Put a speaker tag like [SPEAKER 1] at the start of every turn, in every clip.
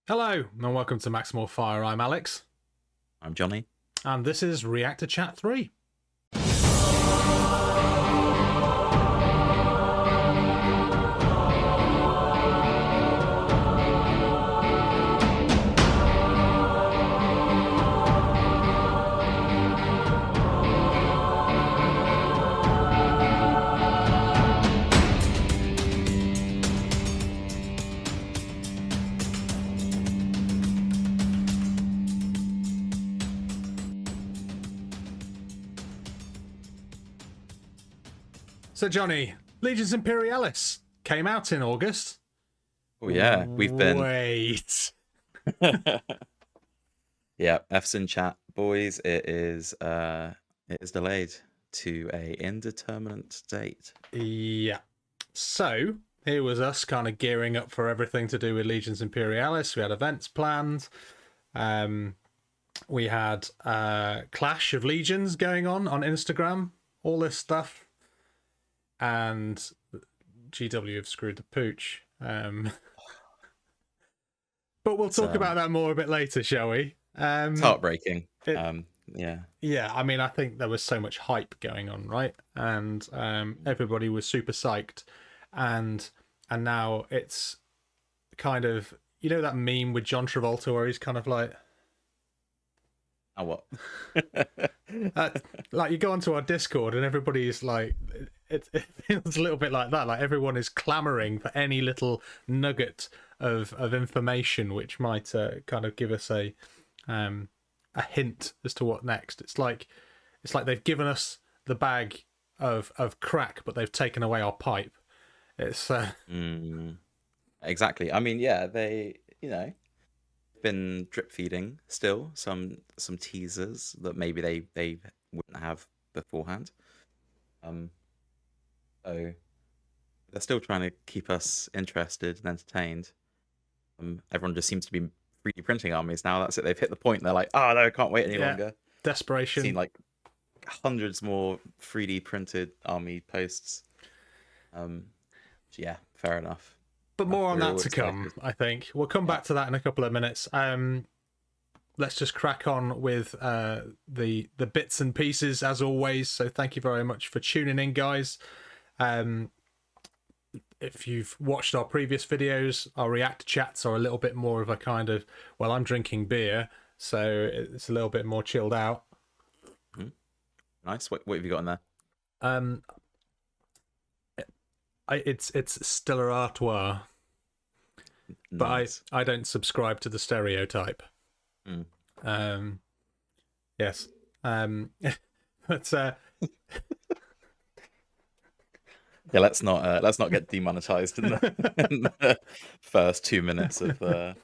[SPEAKER 1] Hello, and welcome to Maximal Fire. I'm Alex.
[SPEAKER 2] I'm Johnny.
[SPEAKER 1] And this is Reactor Chat 3. So, Johnny, Legions Imperialis came out in August.
[SPEAKER 2] Oh yeah, we've been.
[SPEAKER 1] Wait.
[SPEAKER 2] Yeah, F's in chat, boys. It is delayed to a indeterminate date.
[SPEAKER 1] Yeah. So, here was us kind of gearing up for everything to do with Legions Imperialis. We had events planned. We had Clash of Legions going on Instagram. All this stuff. And GW have screwed the pooch. But we'll talk about that more a bit later, shall we?
[SPEAKER 2] It's heartbreaking.
[SPEAKER 1] Yeah, I mean, I think there was so much hype going on, right? And everybody was super psyched. And now it's kind of, you know that meme with John Travolta where he's kind of like...
[SPEAKER 2] Oh, what?
[SPEAKER 1] Like, you go onto our Discord and everybody's like... It feels a little bit like that. Like everyone is clamoring for any little nugget of information which might kind of give us a hint as to what next. It's like they've given us the bag of crack, but they've taken away our pipe. It's
[SPEAKER 2] Exactly. I mean, yeah, they been drip feeding still some teasers that maybe they wouldn't have beforehand. So they're still trying to keep us interested and entertained. Everyone just seems to be 3D printing armies now. That's it. They've hit the point. They're like, oh no, I can't wait any longer.
[SPEAKER 1] Desperation.
[SPEAKER 2] I've seen like hundreds more 3D printed army posts. Yeah, fair enough.
[SPEAKER 1] But more on that to come, I think. We'll come back to that in a couple of minutes. Let's just crack on with the bits and pieces as always. So thank you very much for tuning in, guys. If you've watched our previous videos, our Reactor chats are a little bit more of a kind of, well, I'm drinking beer, so it's a little bit more chilled out.
[SPEAKER 2] Nice. What have you got in there?
[SPEAKER 1] It's Stella Artois,
[SPEAKER 2] Nice.
[SPEAKER 1] but I don't subscribe to the stereotype. Yes. But
[SPEAKER 2] yeah, let's not get demonetized in the first 2 minutes of the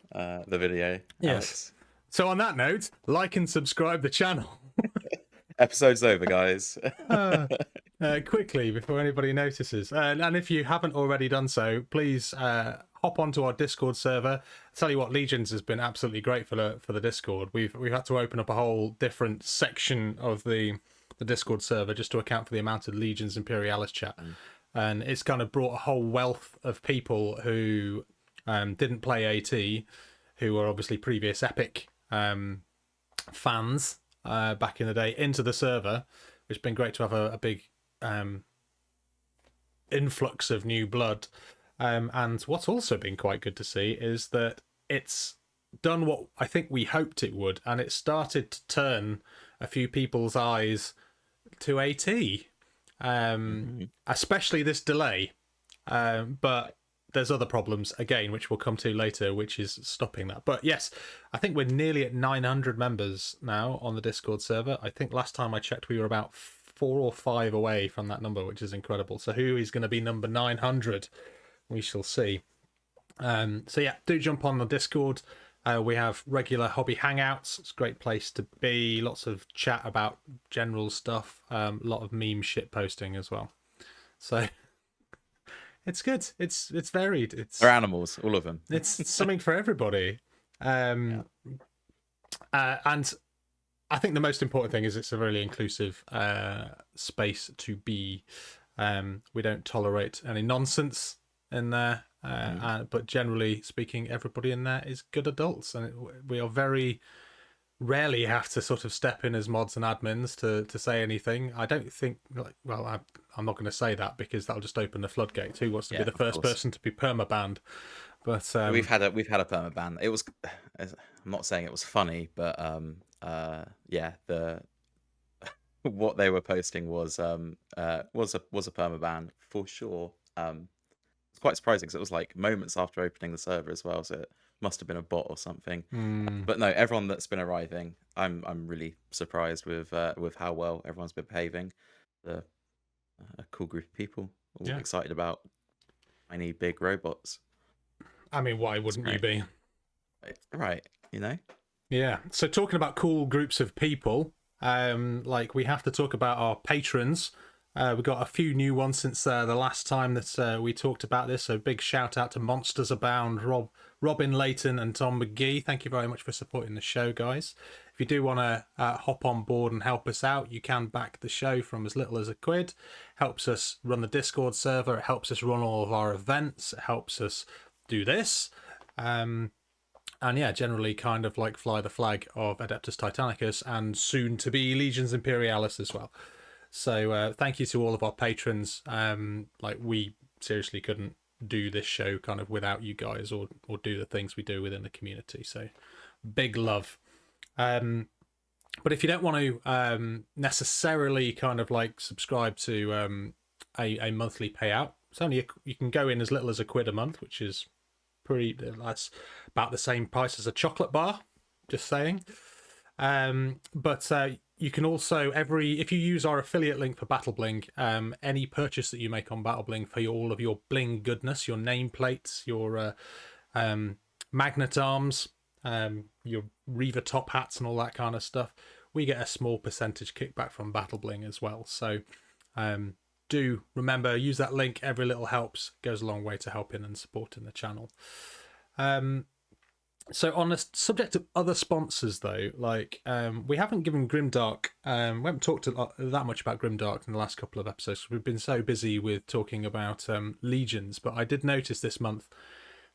[SPEAKER 2] video.
[SPEAKER 1] Yes.
[SPEAKER 2] Alex.
[SPEAKER 1] So on that note, like and subscribe the channel.
[SPEAKER 2] Episode's over, guys.
[SPEAKER 1] Quickly before anybody notices, and if you haven't already done so, please hop onto our Discord server. I tell you what, Legions has been absolutely great for the Discord. We've had to open up a whole different section of the Discord server just to account for the amount of Legions Imperialis chat. And it's kind of brought a whole wealth of people who didn't play AT, who were obviously previous Epic fans back in the day, into the server, which has been great to have a big influx of new blood. And what's also been quite good to see is that it's done what I think we hoped it would, and it started to turn a few people's eyes to AT. Especially this delay, but there's other problems again which we'll come to later, which is stopping that. But yes, I think we're nearly at 900 members now on the Discord server. I think last time I checked we were about 4 or 5 away from that number, which is incredible. So who is going to be number 900? We shall see. So yeah, do jump on the Discord. We have regular hobby hangouts. It's a great place to be. Lots of chat about general stuff. A lot of meme shit posting as well. So it's good. It's varied.
[SPEAKER 2] They're animals, all of them.
[SPEAKER 1] It's something for everybody. And I think the most important thing is it's a really inclusive space to be. We don't tolerate any nonsense in there. But generally speaking, everybody in there is good adults, and we are very rarely have to sort of step in as mods and admins to say anything. I don't think, I'm not going to say that because that'll just open the floodgates. Who wants to be the first person to be permabanned? But
[SPEAKER 2] we've had a permaban. It was, I'm not saying it was funny, but the what they were posting was a permaban for sure. It's quite surprising because it was like moments after opening the server as well, so it must have been a bot or something. But no, everyone that's been arriving, I'm really surprised with how well everyone's been behaving. A cool group of people, all excited about tiny big robots.
[SPEAKER 1] I mean, why wouldn't you be?
[SPEAKER 2] Right, you know?
[SPEAKER 1] Yeah. So talking about cool groups of people, we have to talk about our patrons. We've got a few new ones since the last time that we talked about this. So big shout out to Monsters Abound, Robin Layton and Tom McGee. Thank you very much for supporting the show, guys. If you do want to hop on board and help us out, you can back the show from as little as £1. Helps us run the Discord server. It helps us run all of our events. It helps us do this. And yeah, generally kind of like fly the flag of Adeptus Titanicus and soon to be Legions Imperialis as well. So thank you to all of our patrons. We seriously couldn't do this show kind of without you guys or do the things we do within the community. So big love. But if you don't want to necessarily kind of like subscribe to a monthly payout, it's only you can go in as little as £1 a month, which is that's about the same price as a chocolate bar, just saying. But you can also if you use our affiliate link for Battle Bling, any purchase that you make on Battle Bling for all of your bling goodness, your nameplates, your magnet arms, your Reaver top hats and all that kind of stuff, we get a small percentage kickback from Battle Bling as well. So do remember, use that link. Every little helps, goes a long way to helping and supporting the channel. So on the subject of other sponsors, though, we haven't given Grimdark, we haven't talked that much about Grimdark in the last couple of episodes. We've been so busy with talking about Legions, but I did notice this month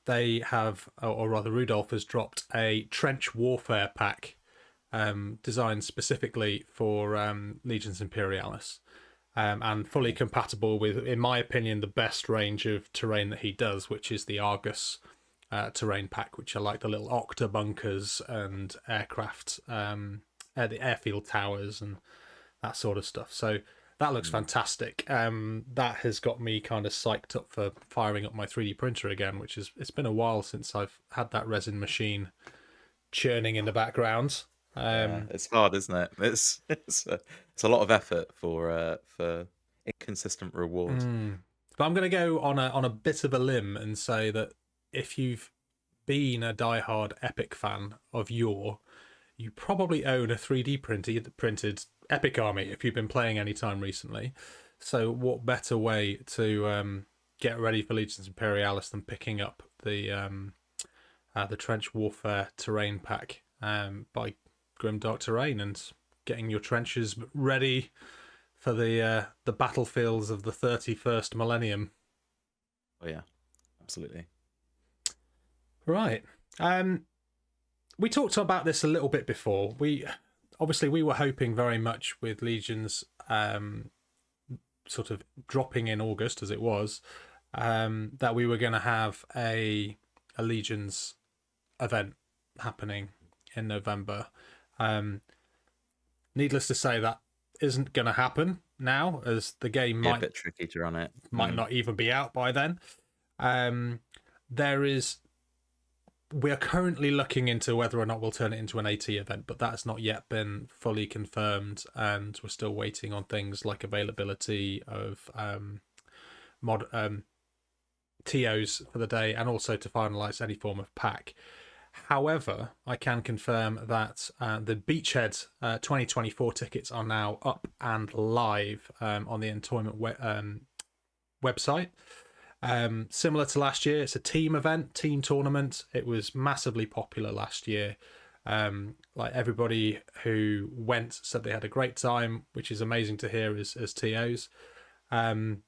[SPEAKER 1] they have, or rather Rudolph has dropped a trench warfare pack designed specifically for Legions Imperialis. And fully compatible with, in my opinion, the best range of terrain that he does, which is the Argus terrain pack, which are like the little octa bunkers and aircraft, the airfield towers and that sort of stuff. So that looks fantastic. That has got me kind of psyched up for firing up my 3D printer again, which is, it's been a while since I've had that resin machine churning in the background.
[SPEAKER 2] It's hard, isn't it? It's a lot of effort for inconsistent reward.
[SPEAKER 1] But I'm going to go on a bit of a limb and say that if you've been a diehard Epic fan of yore, you probably own a 3D printed Epic army if you've been playing any time recently. So what better way to get ready for Legions Imperialis than picking up the Trench Warfare terrain pack by Grimdark Terrain and getting your trenches ready for the battlefields of the 31st millennium.
[SPEAKER 2] Oh yeah, absolutely.
[SPEAKER 1] Right. We talked about this a little bit before. We were hoping very much with Legions sort of dropping in August as it was, that we were going to have a Legions event happening in November. Needless to say, that isn't going to happen now, as the game might
[SPEAKER 2] a bit tricky to run it.
[SPEAKER 1] Might not even be out by then. We are currently looking into whether or not we'll turn it into an AT event, but that's not yet been fully confirmed, and we're still waiting on things like availability of TOs for the day, and also to finalise any form of pack. However, I can confirm that the Beachhead 2024 tickets are now up and live on the Entoyment website. Similar to last year, it's a team event, team tournament. It was massively popular last year. Everybody who went said they had a great time, which is amazing to hear as TOs. And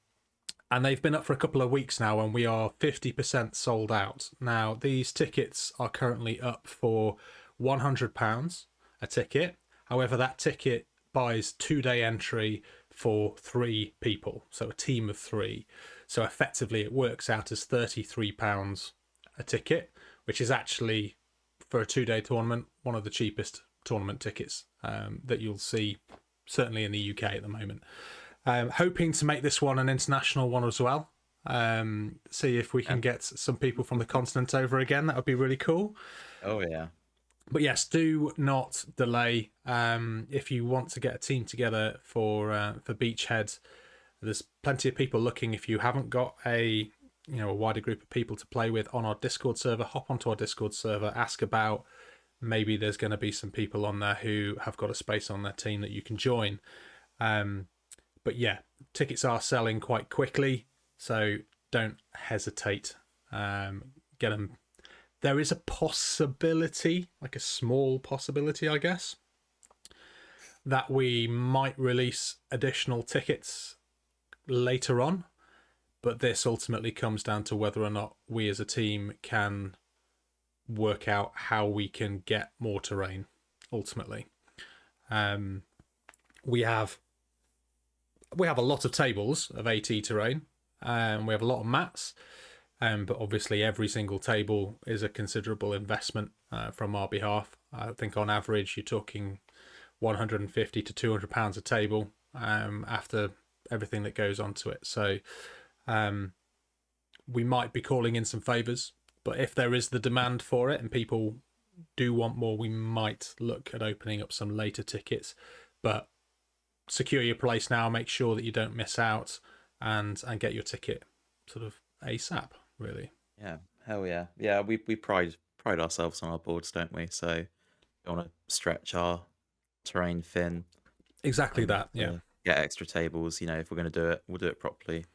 [SPEAKER 1] and they've been up for a couple of weeks now, and we are 50% sold out. Now, these tickets are currently up for £100 a ticket. However, that ticket buys 2-day entry for 3 people, so a team of 3. So effectively, it works out as £33 a ticket, which is actually, for a 2-day tournament, one of the cheapest tournament tickets that you'll see, certainly in the UK at the moment. Hoping to make this one an international one as well. See if we can get some people from the continent over again. That would be really cool.
[SPEAKER 2] Oh yeah.
[SPEAKER 1] But yes, do not delay. If you want to get a team together for Beachhead, there's plenty of people looking. If you haven't got a wider group of people to play with on our Discord server, hop onto our Discord server, ask about. Maybe there's going to be some people on there who have got a space on their team that you can join. But yeah, tickets are selling quite quickly, so don't hesitate. Get them. There is a possibility, like a small possibility, I guess, that we might release additional tickets later on. But this ultimately comes down to whether or not we as a team can work out how we can get more terrain, ultimately. We have a lot of tables of AT terrain, and we have a lot of mats. But obviously every single table is a considerable investment from our behalf. I think on average you're talking £150 to £200 a table after everything that goes onto it. So we might be calling in some favours, but if there is the demand for it and people do want more, we might look at opening up some later tickets. But secure your place now, make sure that you don't miss out, and get your ticket sort of ASAP. Really.
[SPEAKER 2] Yeah, hell yeah. Yeah, we pride ourselves on our boards, don't we? So we want to stretch our terrain thin.
[SPEAKER 1] Exactly that, yeah.
[SPEAKER 2] Get extra tables, if we're going to do it, we'll do it properly.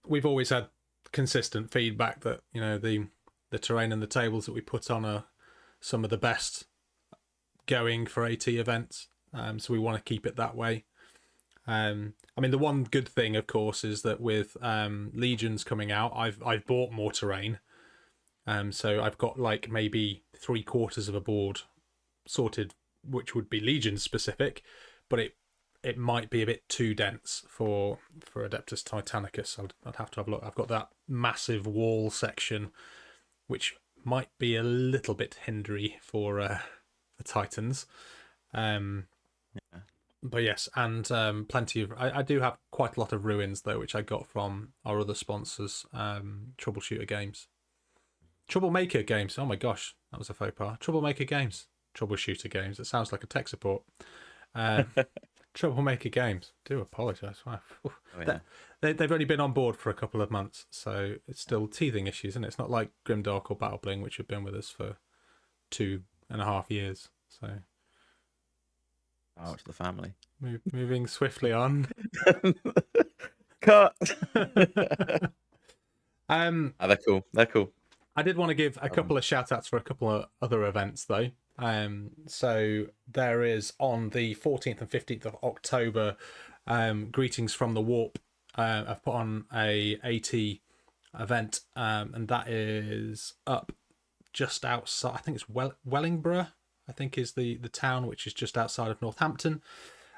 [SPEAKER 1] We've always had consistent feedback that, the terrain and the tables that we put on are some of the best going for AT events. So we want to keep it that way. The one good thing, of course, is that with Legions coming out, I've bought more terrain. So I've got like maybe 3/4 of a board sorted, which would be Legion specific, but it might be a bit too dense for Adeptus Titanicus. I'd have to have a look. I've got that massive wall section, which might be a little bit hindery for the Titans. But yes, and plenty of... I do have quite a lot of ruins, though, which I got from our other sponsors, Troubleshooter Games. Troublemaker Games. Oh my gosh, that was a faux pas. Troublemaker Games. Troubleshooter Games. It sounds like a tech support. Troublemaker Games. Do apologise. Wow.
[SPEAKER 2] Oh, yeah.
[SPEAKER 1] They've only been on board for a couple of months, so it's still teething issues, and it's not like Grimdark or Battle Bling, which have been with us for 2.5 years. So...
[SPEAKER 2] out to the family.
[SPEAKER 1] Moving swiftly on.
[SPEAKER 2] Cut. They're cool. They're cool.
[SPEAKER 1] I did want to give a couple of shout outs for a couple of other events though. So there is on the 14th and 15th of October, Greetings from the Warp. I've put on a AT event, and that is up just outside. I think it's Wellingborough. I think is the town, which is just outside of Northampton.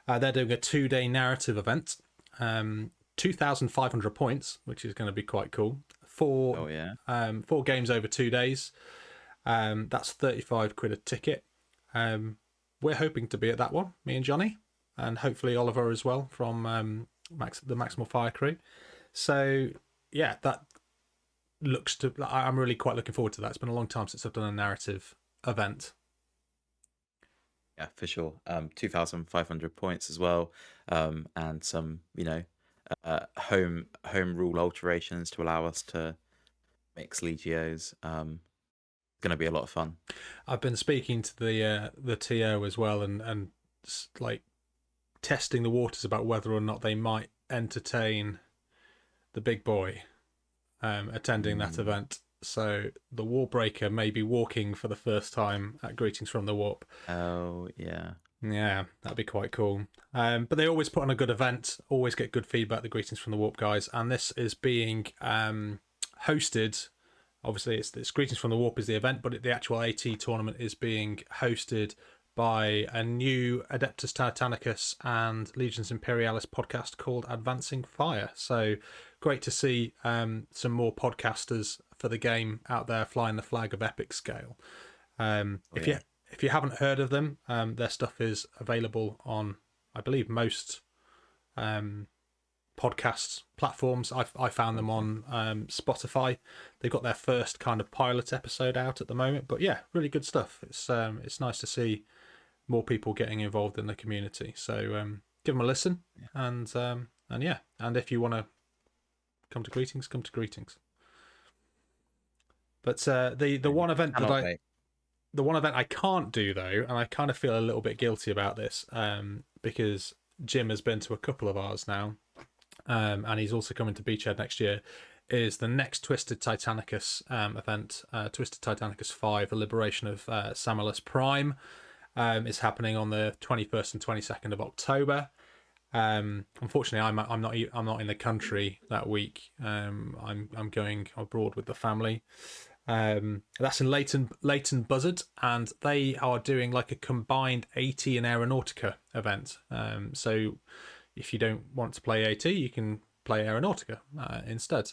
[SPEAKER 1] They're doing a 2-day narrative event, 2,500 points, which is going to be quite cool. 4 games over 2 days. That's £35 a ticket. We're hoping to be at that one, me and Johnny, and hopefully Oliver as well from the Maximal Fire Crew. So yeah, that looks to... I'm really quite looking forward to that. It's been a long time since I've done a narrative event.
[SPEAKER 2] Yeah, for sure. 2,500 points as well, and some, home rule alterations to allow us to mix Legios. Going to be a lot of fun.
[SPEAKER 1] I've been speaking to the TO as well, and like testing the waters about whether or not they might entertain the big boy attending that event. So the Warbreaker may be walking for the first time at Greetings from the Warp.
[SPEAKER 2] Oh, yeah.
[SPEAKER 1] Yeah, that'd be quite cool. But they always put on a good event, always get good feedback, the Greetings from the Warp guys. And this is being hosted. Obviously, it's Greetings from the Warp is the event, but the actual AT tournament is being hosted by a new Adeptus Titanicus and Legions Imperialis podcast called Advancing Fire. So great to see some more podcasters for the game out there flying the flag of epic scale. If you haven't heard of them, their stuff is available on, I believe, most podcast platforms. I found them on Spotify. They've got their first kind of pilot episode out at the moment, but yeah, really good stuff. It's nice to see more people getting involved in the community. So give them a listen, and yeah, and if you want to come to Greetings, come to Greetings. But the one event the one event I can't do though, and I kind of feel a little bit guilty about this, because Jim has been to a couple of ours now, and he's also coming to Beachhead next year, is the next Twisted Titanicus event, Twisted Titanicus 5, the Liberation of Samulus Prime, is happening on the 21st and 22nd of October. Unfortunately, I'm not in the country that week. I'm going abroad with the family. That's in Leighton Buzzard, and they are doing like a combined AT and Aeronautica event. So if you don't want to play AT, you can play Aeronautica instead.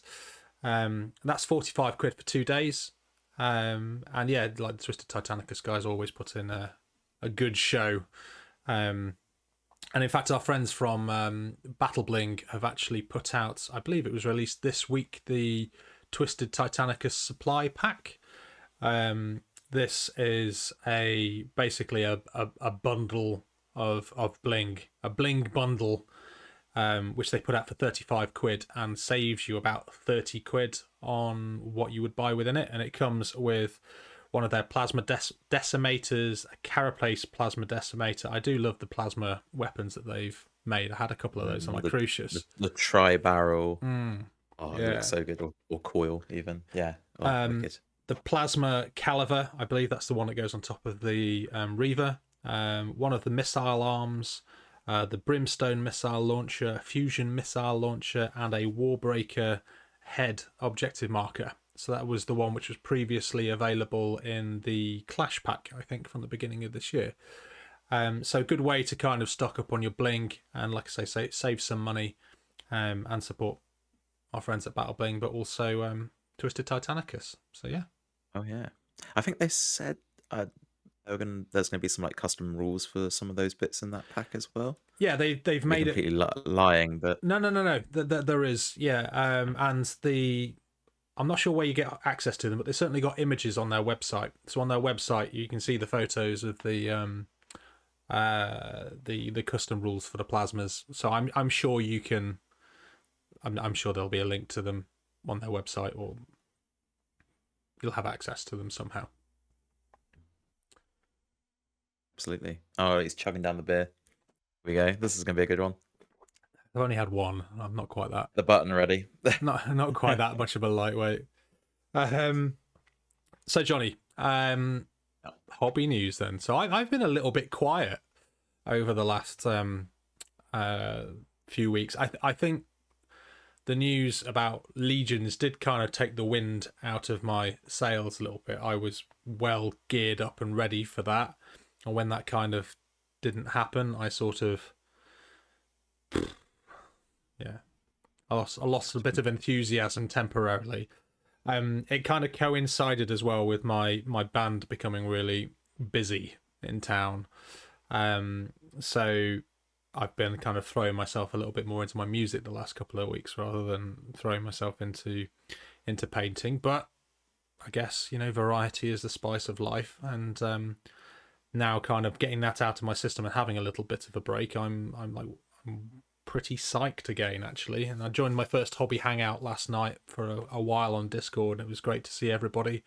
[SPEAKER 1] That's 45 quid for 2 days. And yeah, like the Twisted Titanicus guys always put in a good show. And in fact, our friends from Battle Bling have actually put out, I believe it was released this week, the Twisted Titanicus supply pack. This is basically a bundle of bling, a bling bundle, which they put out for 35 quid and saves you about 30 quid on what you would buy within it. And it comes with one of their plasma decimators, a carapace plasma decimator. I do love the plasma weapons that they've made. I had a couple of those on my Crucius.
[SPEAKER 2] The tri-barrel. Oh,
[SPEAKER 1] Yeah.
[SPEAKER 2] it looks so good. Or coil, even. Yeah. Oh, wicked.
[SPEAKER 1] The plasma caliver, I believe that's the one that goes on top of the Reaver. One of the missile arms, the Brimstone missile launcher, fusion missile launcher, and a Warbreaker head objective marker. So that was the one which was previously available in the Clash pack, I think, from the beginning of this year. So good way to kind of stock up on your bling and, like I say save some money and support our friends at Battle Bling, but also Twisted Titanicus. So yeah.
[SPEAKER 2] Oh yeah, I think they said there's going to be some like custom rules for some of those bits in that pack as well.
[SPEAKER 1] Yeah, they've made
[SPEAKER 2] completely lying, but
[SPEAKER 1] no. There is, yeah, and I'm not sure where you get access to them, but they certainly got images on their website. So on their website, you can see the photos of the custom rules for the plasmas. So I'm sure you can. I'm sure there'll be a link to them on their website, or you'll have access to them somehow.
[SPEAKER 2] Absolutely. Oh, he's chugging down the beer. Here we go. This is going to be a good one.
[SPEAKER 1] I've only had one. I'm not quite that.
[SPEAKER 2] The button ready.
[SPEAKER 1] not quite that much of a lightweight. So Johnny, hobby news then. So I've been a little bit quiet over the last few weeks. I think the news about Legions did kind of take the wind out of my sails a little bit. I was well geared up and ready for that. And when that kind of didn't happen, I sort of, yeah, I lost a bit of enthusiasm temporarily. It kind of coincided as well with my band becoming really busy in town. So I've been kind of throwing myself a little bit more into my music the last couple of weeks rather than throwing myself into painting. But I guess, variety is the spice of life, and now kind of getting that out of my system and having a little bit of a break, I'm pretty psyched again, actually. And I joined my first hobby hangout last night for a while on Discord. It was great to see everybody.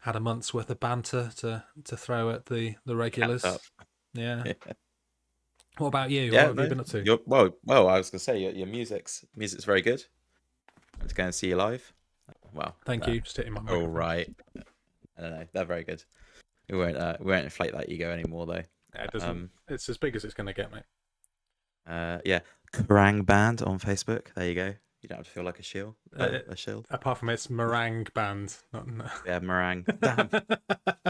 [SPEAKER 1] Had a month's worth of banter to throw at the regulars. Yeah. What about you?
[SPEAKER 2] Yeah,
[SPEAKER 1] what have you been up to?
[SPEAKER 2] Well, I was going to say your music's very good. I'm to go and see you live. Well,
[SPEAKER 1] thank you. Just hitting my microphone.
[SPEAKER 2] All right. I don't know. They're very good. We won't inflate that ego anymore, though.
[SPEAKER 1] Yeah, it doesn't.
[SPEAKER 2] Um,
[SPEAKER 1] It's as big as it's going to get, mate.
[SPEAKER 2] yeah, Kerrang Band on Facebook. There you go. You don't have to feel like a shield.
[SPEAKER 1] Uh,
[SPEAKER 2] A shield.
[SPEAKER 1] apart from its meringue band, not. No.
[SPEAKER 2] Yeah, meringue. Damn,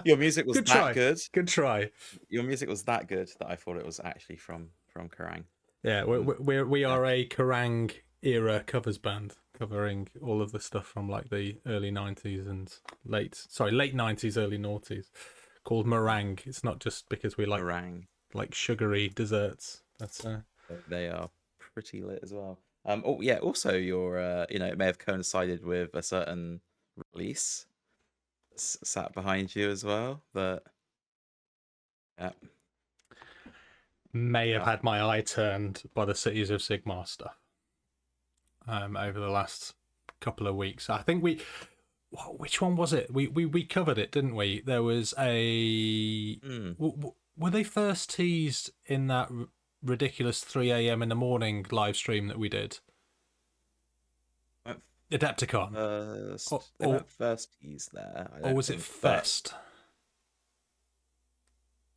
[SPEAKER 2] your music was
[SPEAKER 1] Good
[SPEAKER 2] that
[SPEAKER 1] try.
[SPEAKER 2] good.
[SPEAKER 1] Good try.
[SPEAKER 2] Your music was that good that I thought it was actually from Kerrang.
[SPEAKER 1] Yeah, we
[SPEAKER 2] Yeah.
[SPEAKER 1] are a Kerrang era covers band covering all of the stuff from like the early 90s and late 90s, early noughties, called meringue. It's not just because we
[SPEAKER 2] Meringue.
[SPEAKER 1] like sugary desserts. That's
[SPEAKER 2] They are pretty lit as well. Oh yeah. Also, your it may have coincided with a certain release sat behind you as well. But yeah,
[SPEAKER 1] may have
[SPEAKER 2] yeah.
[SPEAKER 1] had my eye turned by the Cities of Sigmar stuff over the last couple of weeks. I think which one was it? We covered it, didn't we? There was a were they first teased in that ridiculous 3 a.m. in the morning live stream that we did?
[SPEAKER 2] Went
[SPEAKER 1] Adepticon.
[SPEAKER 2] First, they went first tease there. I
[SPEAKER 1] Or
[SPEAKER 2] don't
[SPEAKER 1] was it
[SPEAKER 2] think,
[SPEAKER 1] Fest?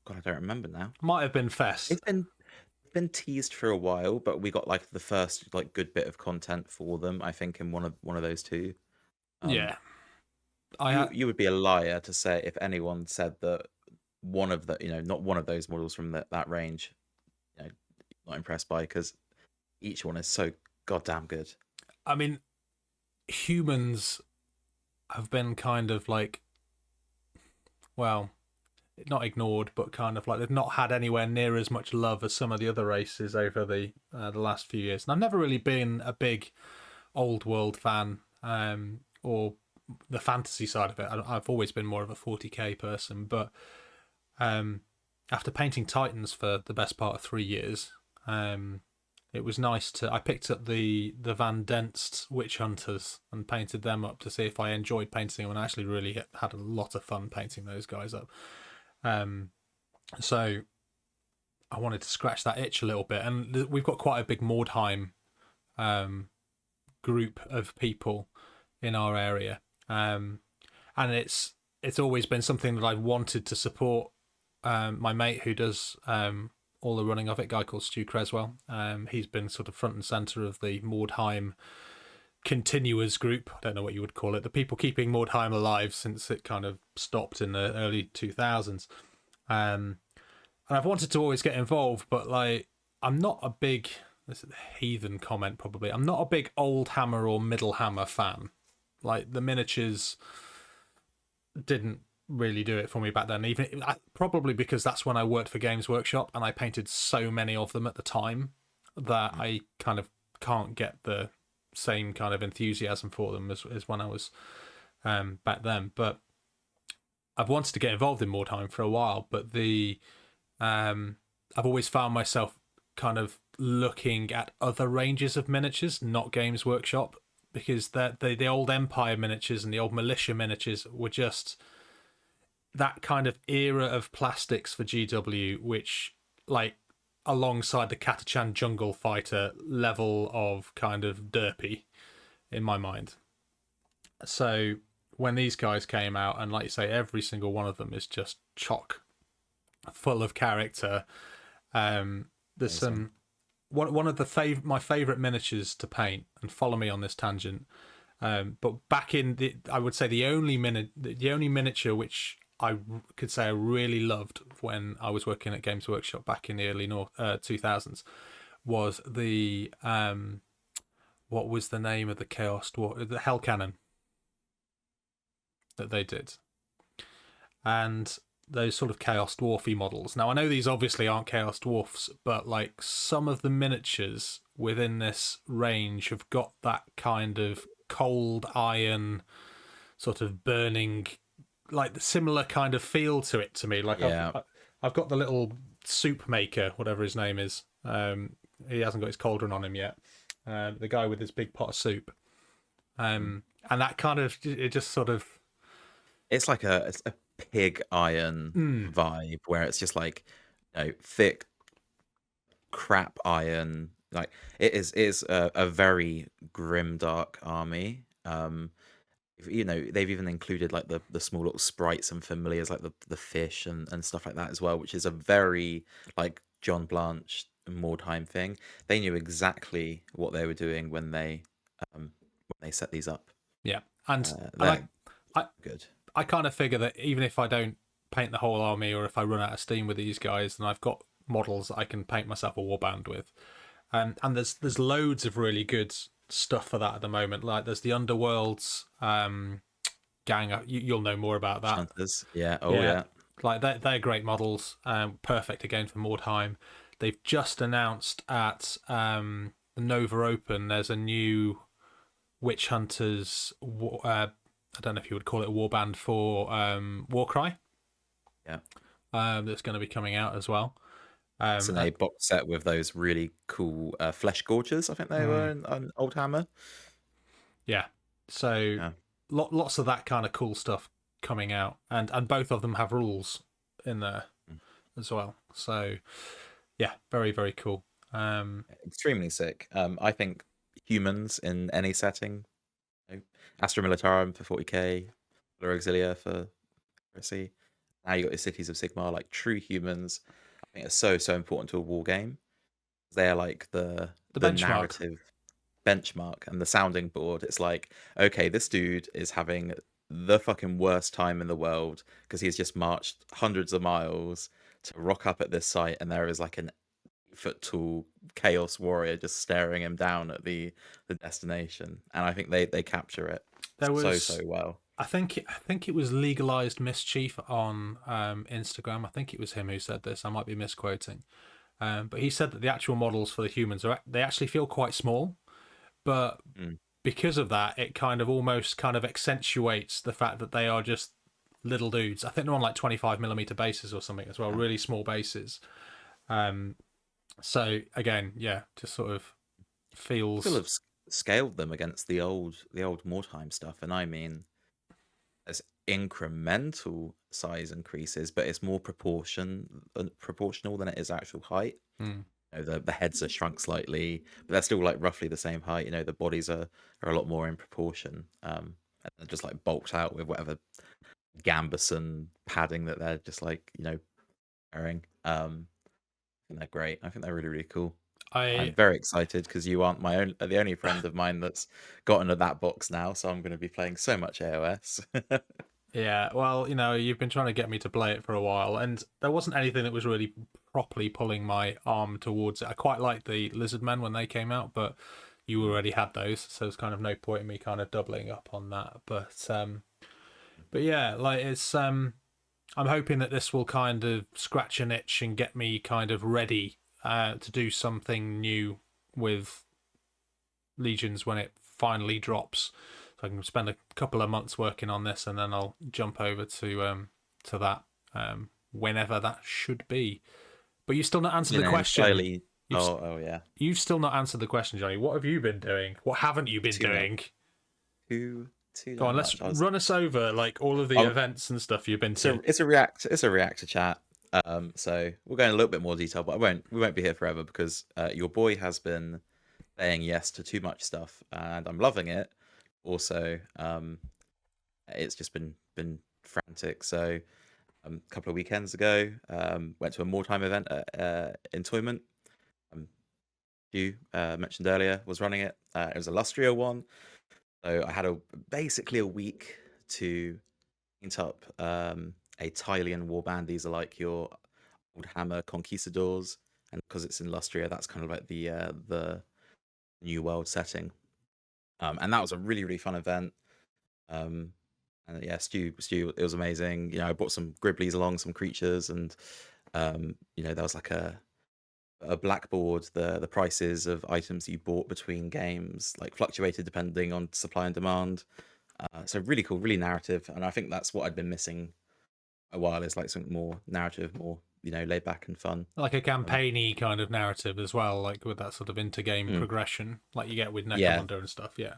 [SPEAKER 2] God, I don't remember now.
[SPEAKER 1] Might have been Fest.
[SPEAKER 2] It's been teased for a while, but we got like the first like good bit of content for them. I think in one of those two.
[SPEAKER 1] Yeah.
[SPEAKER 2] You would be a liar to say if anyone said that one of the not one of those models from that range, not impressed by, because each one is so goddamn good.
[SPEAKER 1] I mean, humans have been kind of like, well, not ignored, but kind of like they've not had anywhere near as much love as some of the other races over the last few years. And I've never really been a big old world fan, or the fantasy side of it. I've always been more of a 40k person, but after painting Titans for the best part of 3 years, it was nice I picked up the Van Denst Witch Hunters and painted them up to see if I enjoyed painting them, and I actually really had a lot of fun painting those guys up. So I wanted to scratch that itch a little bit, and we've got quite a big Moreheim group of people in our area, and it's always been something that I've wanted to support. My mate who does all the running of it, a guy called Stu Creswell, he's been sort of front and center of the Moreheim continuers group. I don't know what you would call it, the people keeping Moreheim alive since it kind of stopped in the early 2000s. And I've wanted to always get involved, but like I'm not a big, this is a heathen comment probably, I'm not a big old hammer or middle hammer fan. Like the miniatures didn't really do it for me back then, even probably because that's when I worked for Games Workshop and I painted so many of them at the time that I kind of can't get the same kind of enthusiasm for them as when I was back then. But I've wanted to get involved in Moreheim for a while, but I've always found myself kind of looking at other ranges of miniatures, not Games Workshop, because the old Empire miniatures and the old Militia miniatures were just that kind of era of plastics for GW, which, like, alongside the Catachan Jungle Fighter level of kind of derpy in my mind. So when these guys came out, and like you say, every single one of them is just chock full of character. There's some one of my favorite miniatures to paint, and follow me on this tangent. But back in I would say the only miniature which I could say I really loved when I was working at Games Workshop back in the early 2000s was the what was the name of the Chaos Dwarf, the Hell Cannon that they did, and those sort of Chaos Dwarfy models. Now I know these obviously aren't Chaos Dwarfs, but like some of the miniatures within this range have got that kind of cold iron sort of burning, like the similar kind of feel to it to me. Like I've got the little soup maker, whatever his name is. He hasn't got his cauldron on him yet. The guy with his big pot of soup. And that kind of, it just sort of,
[SPEAKER 2] it's like a pig iron vibe where it's just like thick crap iron. Like it is a very grim dark army. they've even included like the small little sprites and familiars like the fish and stuff like that as well, which is a very like John Blanche and Mordheim thing. They knew exactly what they were doing when they set these up.
[SPEAKER 1] Yeah, and
[SPEAKER 2] They're
[SPEAKER 1] I
[SPEAKER 2] good.
[SPEAKER 1] I kind of figure that even if I don't paint the whole army, or if I run out of steam with these guys, then I've got models that I can paint myself a warband with. And there's loads of really good stuff for that at the moment. Like there's the Underworlds gang. You'll know more about that.
[SPEAKER 2] Shunters, yeah. Oh
[SPEAKER 1] Yeah,
[SPEAKER 2] yeah.
[SPEAKER 1] like they're great models. Perfect again for Mordheim. They've just announced at the Nova Open there's a new Witch Hunters. I don't know if you would call it a warband for Warcry.
[SPEAKER 2] Yeah.
[SPEAKER 1] That's going to be coming out as well.
[SPEAKER 2] It's in a box set with those really cool flesh gorges. I think they were on Old Hammer.
[SPEAKER 1] Yeah. So
[SPEAKER 2] Yeah.
[SPEAKER 1] lots of that kind of cool stuff coming out, and both of them have rules in there as well. So yeah, very very cool.
[SPEAKER 2] Extremely sick. I think humans in any setting, Astra Militarum for 40k, Polar Auxilia for Heresy. Now you got your cities of Sigmar, like true humans. I think it's so important to a war game. They're like the
[SPEAKER 1] benchmark.
[SPEAKER 2] narrative benchmark and the sounding board. It's like, okay, this dude is having the fucking worst time in the world because he's just marched hundreds of miles to rock up at this site, and there is like an 8-foot tall chaos warrior just staring him down at the destination. And I think they capture it so well.
[SPEAKER 1] I think it was Legalized Mischief on Instagram. I think it was him who said this. I might be misquoting, but he said that the actual models for the humans they actually feel quite small, but because of that, it kind of almost kind of accentuates the fact that they are just little dudes. I think they're on like 25mm bases or something as well, really small bases. So again, yeah, just sort of feels.
[SPEAKER 2] People have scaled them against the old Mordheim stuff, and I mean, there's incremental size increases, but it's more proportional than it is actual height. The heads are shrunk slightly, but they're still like roughly the same height. The bodies are a lot more in proportion, and they're just like bulked out with whatever gambeson padding that they're just like wearing. I think they're great. I think they're really really cool. I'm very excited because you aren't the only friend of mine that's gotten that box now, so I'm going to be playing so much AOS.
[SPEAKER 1] Yeah, well, you've been trying to get me to play it for a while, and there wasn't anything that was really properly pulling my arm towards it. I quite liked the Lizard Men when they came out, but you already had those, so there's kind of no point in me kind of doubling up on that. But yeah, like it's I'm hoping that this will kind of scratch an itch and get me kind of ready to do something new with Legions when it finally drops. So I can spend a couple of months working on this, and then I'll jump over to that whenever that should be. But you still not answered the question.
[SPEAKER 2] Yeah.
[SPEAKER 1] You've still not answered the question, Johnny. What have you been doing? What haven't you been doing?
[SPEAKER 2] Go
[SPEAKER 1] on, let's run us over like all of the events and stuff you've been to.
[SPEAKER 2] It's a reactor chat. So we'll go in a little bit more detail, but we won't be here forever because your boy has been saying yes to too much stuff, and I'm loving it. Also, it's just been frantic. So a couple of weekends ago, went to a Moreheim event in Toyment. You mentioned earlier was running it. It was a Lustria one. So I had basically a week to paint up a Tylian warband. These are like your old Hammer Conquistadors, and because it's in Lustria, that's kind of like the New World setting. And that was a really really fun event. And yeah, Stu, it was amazing. I brought some Gribblies along, some creatures, and there was like a blackboard. The prices of items you bought between games like fluctuated depending on supply and demand. So really cool, really narrative, and I think that's what I'd been missing a while. Is like something more narrative, more laid back and fun,
[SPEAKER 1] like a campaigny kind of narrative as well, like with that sort of intergame progression, like you get with Necromunda and stuff. Yeah,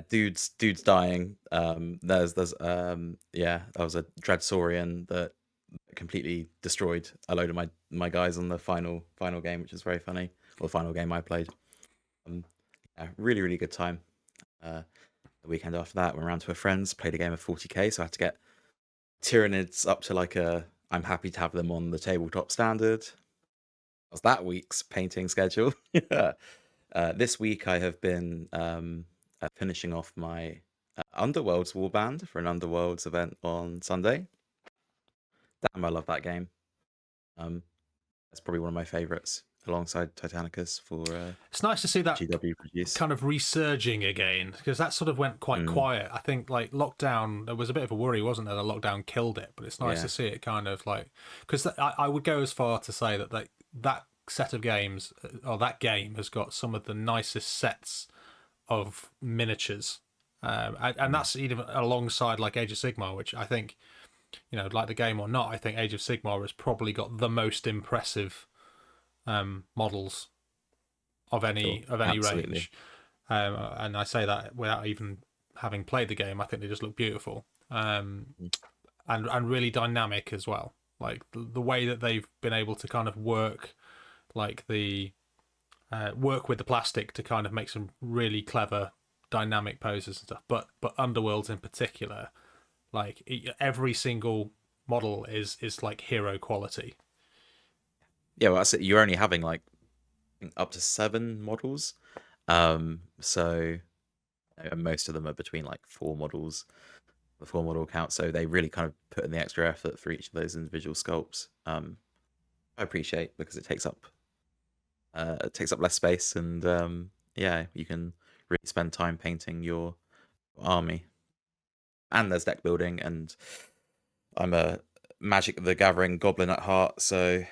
[SPEAKER 2] dudes dying. There's that was a Dreadsaurian that completely destroyed a load of my guys on the final game, which is very funny. Or the final game I played. Really really good time. The weekend after that, went around to a friend's, played a game of 40k, so I had to get Tyranids up to like a. I'm happy to have them on the tabletop standard. Was that week's painting schedule. This week I have been finishing off my Underworlds warband for an Underworlds event on Sunday. Damn, I love that game. That's probably one of my favorites, alongside Titanicus for
[SPEAKER 1] It's nice to see that
[SPEAKER 2] GW produce.
[SPEAKER 1] kind of resurging again, because that sort of went quite quiet. I think like lockdown, there was a bit of a worry, wasn't there? The lockdown killed it, but it's nice to see it kind of like, because I would go as far to say that that set of games, or that game, has got some of the nicest sets of miniatures, and that's even alongside like Age of Sigmar, which I think, you know, like the game or not, I think Age of Sigmar has probably got the most impressive models of any range. And I say that without even having played the game. I think they just look beautiful, and really dynamic as well. Like the way that they've been able to kind of work, like work with the plastic to kind of make some really clever dynamic poses and stuff. But Underworlds in particular, like every single model is like hero quality.
[SPEAKER 2] Yeah, well, that's it. You're only having like up to 7 models, so most of them are between like 4 models, the 4 model count. So they really kind of put in the extra effort for each of those individual sculpts. I appreciate, because it takes up less space, and yeah, you can really spend time painting your army. And there's deck building, and I'm a Magic the Gathering goblin at heart, so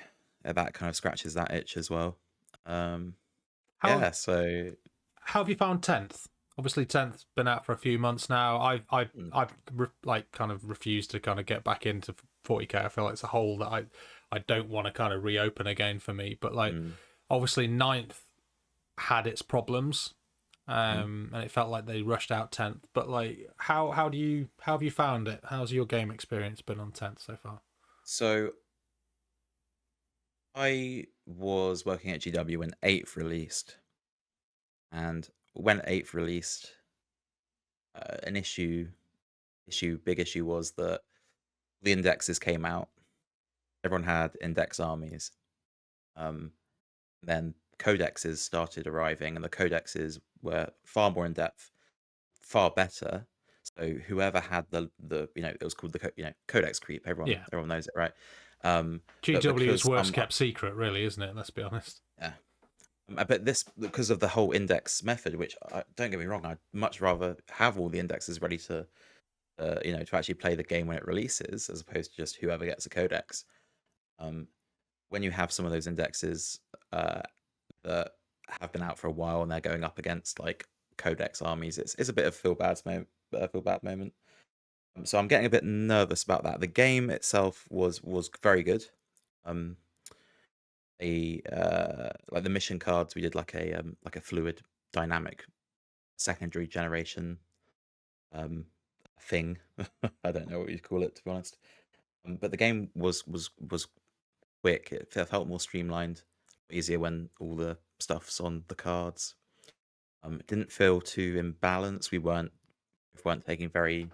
[SPEAKER 2] that kind of scratches that itch as well.
[SPEAKER 1] How
[SPEAKER 2] So
[SPEAKER 1] how have you found 10th? Obviously 10th's been out for a few months now. I've like kind of refused to kind of get back into 40k. I feel like it's a hole that I don't want to kind of reopen again for me. But like obviously 9th had its problems, and it felt like they rushed out 10th. But like how have you found it? How's your game experience been on 10th so far?
[SPEAKER 2] So I was working at GW when 8th released, and when 8th released, an big issue was that the indexes came out. Everyone had index armies. Then codexes started arriving, and the codexes were far more in depth, far better. So whoever had the it was called the codex creep. Everyone knows it, right?
[SPEAKER 1] GW's worst kept secret, really, isn't it? Let's be honest.
[SPEAKER 2] Yeah. But this, because of the whole index method, which don't get me wrong, I'd much rather have all the indexes ready to, to actually play the game when it releases, as opposed to just whoever gets a codex. When you have some of those indexes that have been out for a while and they're going up against like codex armies, it's a bit of feel bad moment. So I'm getting a bit nervous about that. The game itself was very good. Like the mission cards, we did like a fluid dynamic secondary generation thing. I don't know what you'd call it, to be honest. But the game was quick. It felt more streamlined, easier when all the stuff's on the cards. It didn't feel too imbalanced. We weren't taking very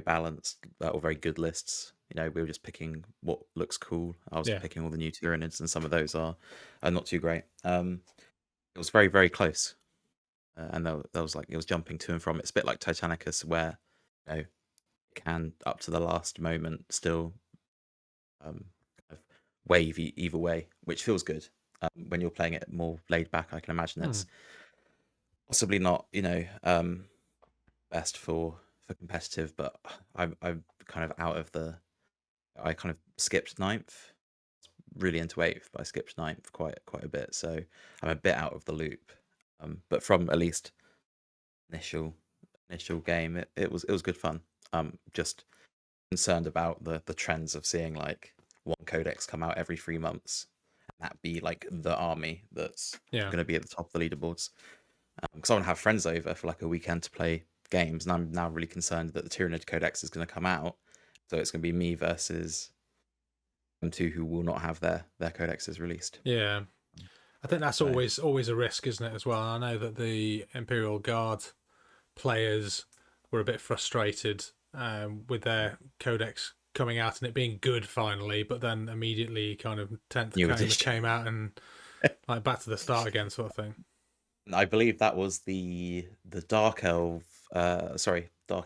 [SPEAKER 2] balanced or very good lists. We were just picking what looks cool. I was picking all the new Tyranids, and some of those are not too great. It was very, very close, and there was like, it was jumping to and from. It's a bit like Titanicus, where it can, up to the last moment, still kind of wave either way, which feels good. When you're playing it more laid back, I can imagine it's possibly not best for competitive, but I'm kind of out of the. I kind of skipped 9th, really into 8th, but I skipped 9th quite a bit, so I'm a bit out of the loop. But from at least initial game, it was good fun. Just concerned about the trends of seeing like one codex come out every 3 months, and that be like the army that's going to be at the top of the leaderboards. Because I want to have friends over for like a weekend to play games, and I'm now really concerned that the Tyranid Codex is going to come out, so it's going to be me versus them two who will not have their codexes released.
[SPEAKER 1] Yeah, I think that's always a risk, isn't it? As well. I know that the Imperial Guard players were a bit frustrated with their codex coming out and it being good finally, but then immediately kind of 10th
[SPEAKER 2] New edition.
[SPEAKER 1] came out and like back to the start again, sort of thing.
[SPEAKER 2] I believe that was the Dark Dark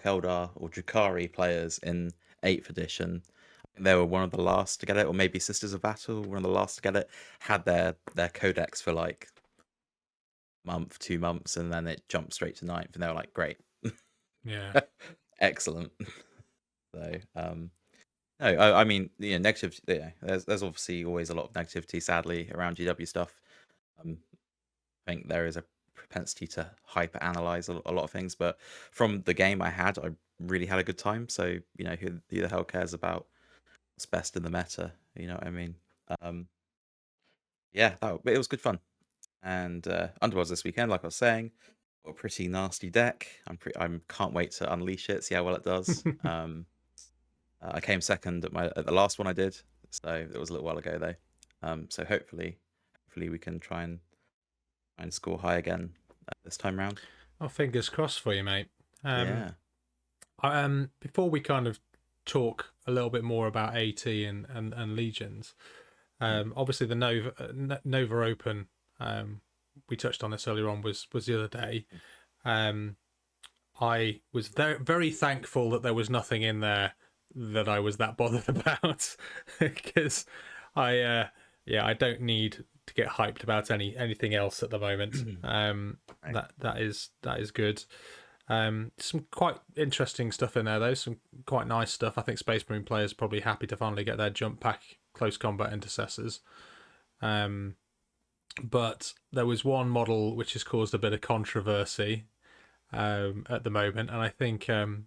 [SPEAKER 2] Eldar or Drukhari players in 8th edition. They were one of the last to get it, or maybe Sisters of Battle, one of the last to get it. Had their codex for like month, 2 months, and then it jumped straight to 9th, and they were like, great,
[SPEAKER 1] Yeah.
[SPEAKER 2] excellent. So, no, I mean, negative. Yeah, there's obviously always a lot of negativity, sadly, around GW stuff. I think there is a propensity to hyper analyze a lot of things, but from the game I really had a good time. So who the hell cares about what's best in the meta? You know what I mean? Yeah, it was good fun. And Underworlds this weekend, like I was saying, got a pretty nasty deck. I can't wait to unleash it, see how well it does. I came second at the last one I did, so it was a little while ago though. So hopefully we can try and score high again this time round.
[SPEAKER 1] Well, fingers crossed for you, mate.
[SPEAKER 2] Yeah.
[SPEAKER 1] Before we kind of talk a little bit more about AT and Legions, obviously the Nova Open, we touched on this earlier on, was the other day. I was very, very thankful that there was nothing in there that I was that bothered about, because I don't need to get hyped about anything else at the moment.
[SPEAKER 2] Right.
[SPEAKER 1] That is good. Some quite interesting stuff in there though, some quite nice stuff. I think Space Marine players are probably happy to finally get their jump pack close combat intercessors. But there was one model which has caused a bit of controversy at the moment, and I think a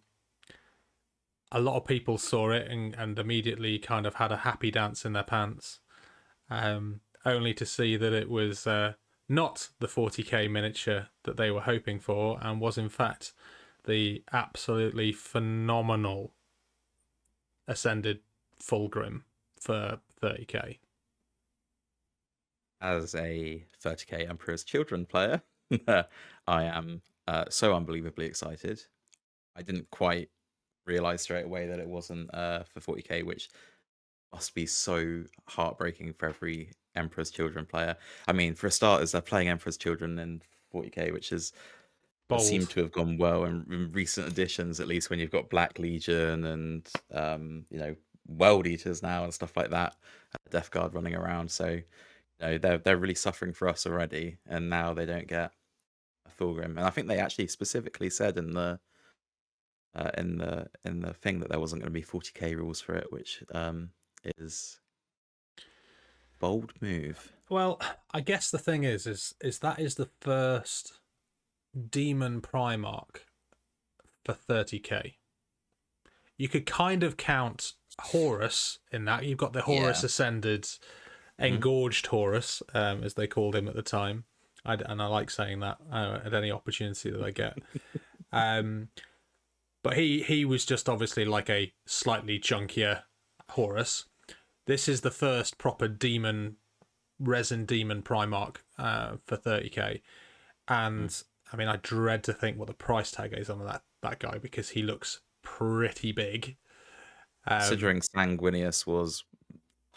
[SPEAKER 1] lot of people saw it and immediately kind of had a happy dance in their pants, only to see that it was not the 40k miniature that they were hoping for, and was in fact the absolutely phenomenal Ascended Fulgrim for 30k.
[SPEAKER 2] As a 30k Emperor's Children player, I am so unbelievably excited. I didn't quite realize straight away that it wasn't for 40k, which must be so heartbreaking for every Emperor's Children player. I mean, for starters, they're playing Emperor's Children in 40k, which is seemed to have gone well in recent editions, at least when you've got Black Legion and World Eaters now and stuff like that, Death Guard running around. So they're really suffering for us already, and now they don't get a Fulgrim. And I think they actually specifically said in the thing that there wasn't going to be 40k rules for it, which is bold move.
[SPEAKER 1] Well, I guess the thing is that is the first Demon Primarch for 30k. You could kind of count Horus in that. You've got the Horus Ascended, Engorged Horus, as they called him at the time. And I like saying that at any opportunity that I get. But he was just obviously like a slightly chunkier Horus. This is the first proper resin demon Primarch for 30k. And I mean, I dread to think what the price tag is on that guy, because he looks pretty big.
[SPEAKER 2] Considering Sanguinius was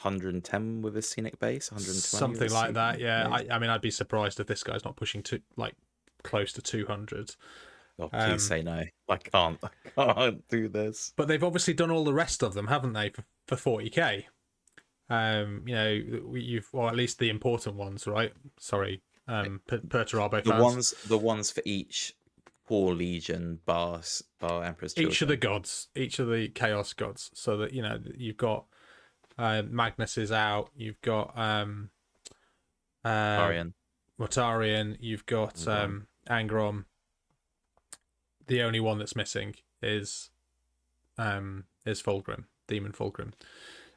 [SPEAKER 2] 110 with his scenic base, 120
[SPEAKER 1] something like that. Yeah, I mean, I'd be surprised if this guy's not pushing to like close to 200.
[SPEAKER 2] Oh, please say no. I can't do this.
[SPEAKER 1] But they've obviously done all the rest of them, haven't they, for 40k? Or at least the important ones, right? Sorry, Perturabo fans.
[SPEAKER 2] The ones for each core legion bar Emperor's Children.
[SPEAKER 1] Each of the gods, each of the chaos gods, so that you've got Magnus is out, you've got Mortarion, you've got Angron. The only one that's missing is Fulgrim, Demon Fulgrim.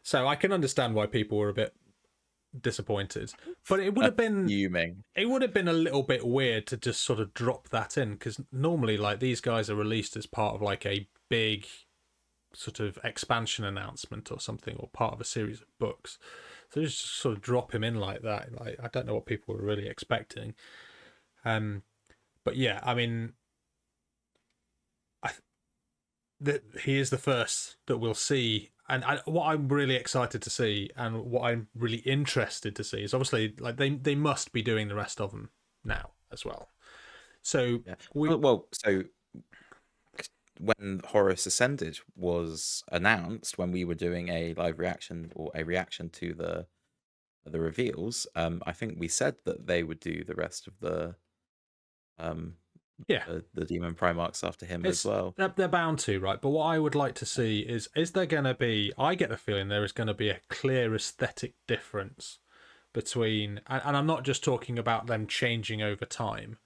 [SPEAKER 1] So I can understand why people were a bit disappointed, but it would have been it would have been a little bit weird to just sort of drop that in, because normally like these guys are released as part of like a big sort of expansion announcement or something, or part of a series of books. So just sort of drop him in like that. Like, I don't know what people were really expecting. But yeah, I mean, that he is the first that we'll see. And what I'm really excited to see, and what I'm really interested to see, is obviously like they must be doing the rest of them now as well. So
[SPEAKER 2] Yeah.
[SPEAKER 1] we
[SPEAKER 2] So when Horus Ascended was announced, when we were doing a live reaction or a reaction to the reveals, I think we said that they would do the rest of um
[SPEAKER 1] yeah,
[SPEAKER 2] the Demon Primarchs after him as
[SPEAKER 1] it's
[SPEAKER 2] well.
[SPEAKER 1] they're bound to, right? But what I would like to see is there going to be? I get the feeling there is going to be a clear aesthetic difference between, and I'm not just talking about them changing over time,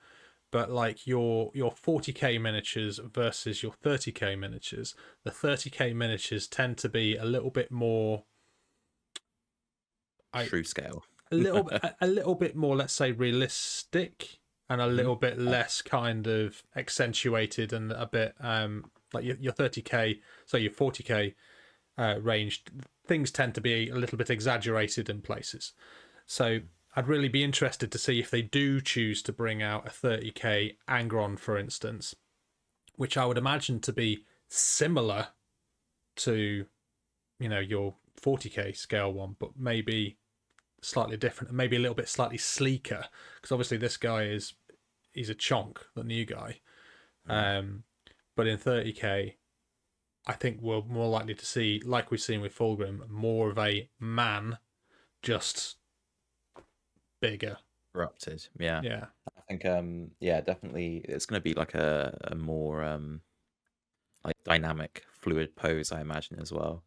[SPEAKER 1] but like your 40k miniatures versus your 30k miniatures. The 30k miniatures tend to be a little bit more,
[SPEAKER 2] True scale.
[SPEAKER 1] a little bit more, let's say, realistic, and a little bit less kind of accentuated, and a bit like your 30k, so your 40k range, things tend to be a little bit exaggerated in places. So I'd really be interested to see if they do choose to bring out a 30k Angron, for instance, which I would imagine to be similar to, your 40k scale one, but maybe slightly different, and maybe a little bit slightly sleeker, because obviously this guy he's a chonk, the new guy. But in 30k, I think we're more likely to see, like we've seen with Fulgrim, more of a man, just bigger.
[SPEAKER 2] Corrupted. Yeah.
[SPEAKER 1] Yeah.
[SPEAKER 2] I think definitely it's going to be like a more like dynamic, fluid pose, I imagine, as well.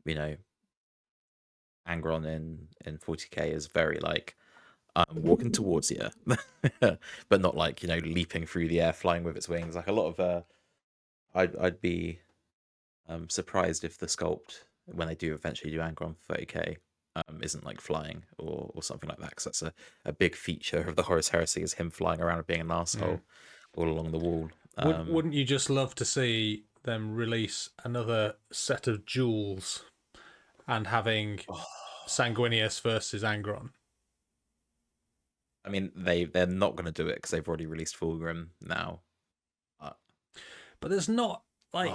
[SPEAKER 2] You know, Angron in 40k is very like, I'm walking towards you, but not like, leaping through the air, flying with its wings. Like a lot of I'd be surprised if the sculpt, when they do eventually do Angron for 30k, isn't like flying or something like that, because that's a big feature of the Horus Heresy, is him flying around and being an asshole all along the wall.
[SPEAKER 1] Wouldn't you just love to see them release another set of jewels and having Sanguinius versus Angron?
[SPEAKER 2] I mean, they're not going to do it because they've already released Fulgrim now.
[SPEAKER 1] But there's not like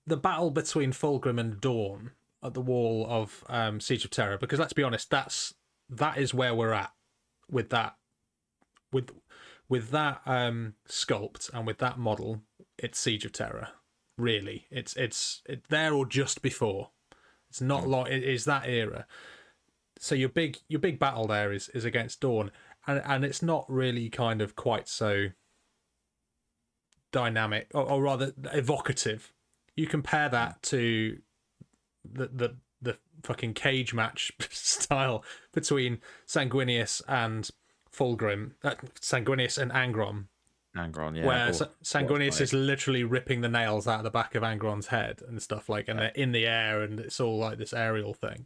[SPEAKER 1] the battle between Fulgrim and Dawn at the wall of Siege of Terror, because let's be honest, that is where we're at with that with that sculpt and with that model. It's Siege of Terror, really. It's there or just before. It's not long. It is that era. So your big battle there is against Dawn, and it's not really kind of quite so dynamic, or rather evocative. You compare that to the fucking cage match style between Sanguinius and Fulgrim, Sanguinius and Angron.
[SPEAKER 2] Angron, yeah.
[SPEAKER 1] Where Sanguinius is literally ripping the nails out of the back of Angron's head and stuff, like, and they're in the air, and it's all like this aerial thing.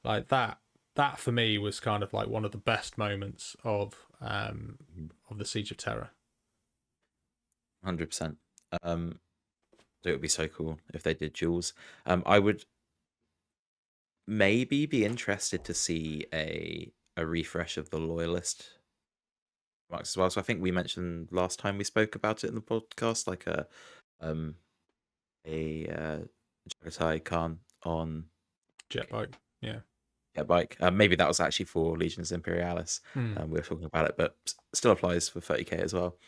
[SPEAKER 1] Like that for me was kind of like one of the best moments of the Siege of Terror.
[SPEAKER 2] 100%. It would be so cool if they did duels. I would maybe be interested to see a refresh of the Loyalist marks as well. So I think we mentioned last time we spoke about it in the podcast, like a Jagatai Khan on
[SPEAKER 1] Jetbike, yeah.
[SPEAKER 2] Jetbike. Maybe that was actually for Legions Imperialis. We were talking about it, but still applies for 30k as well.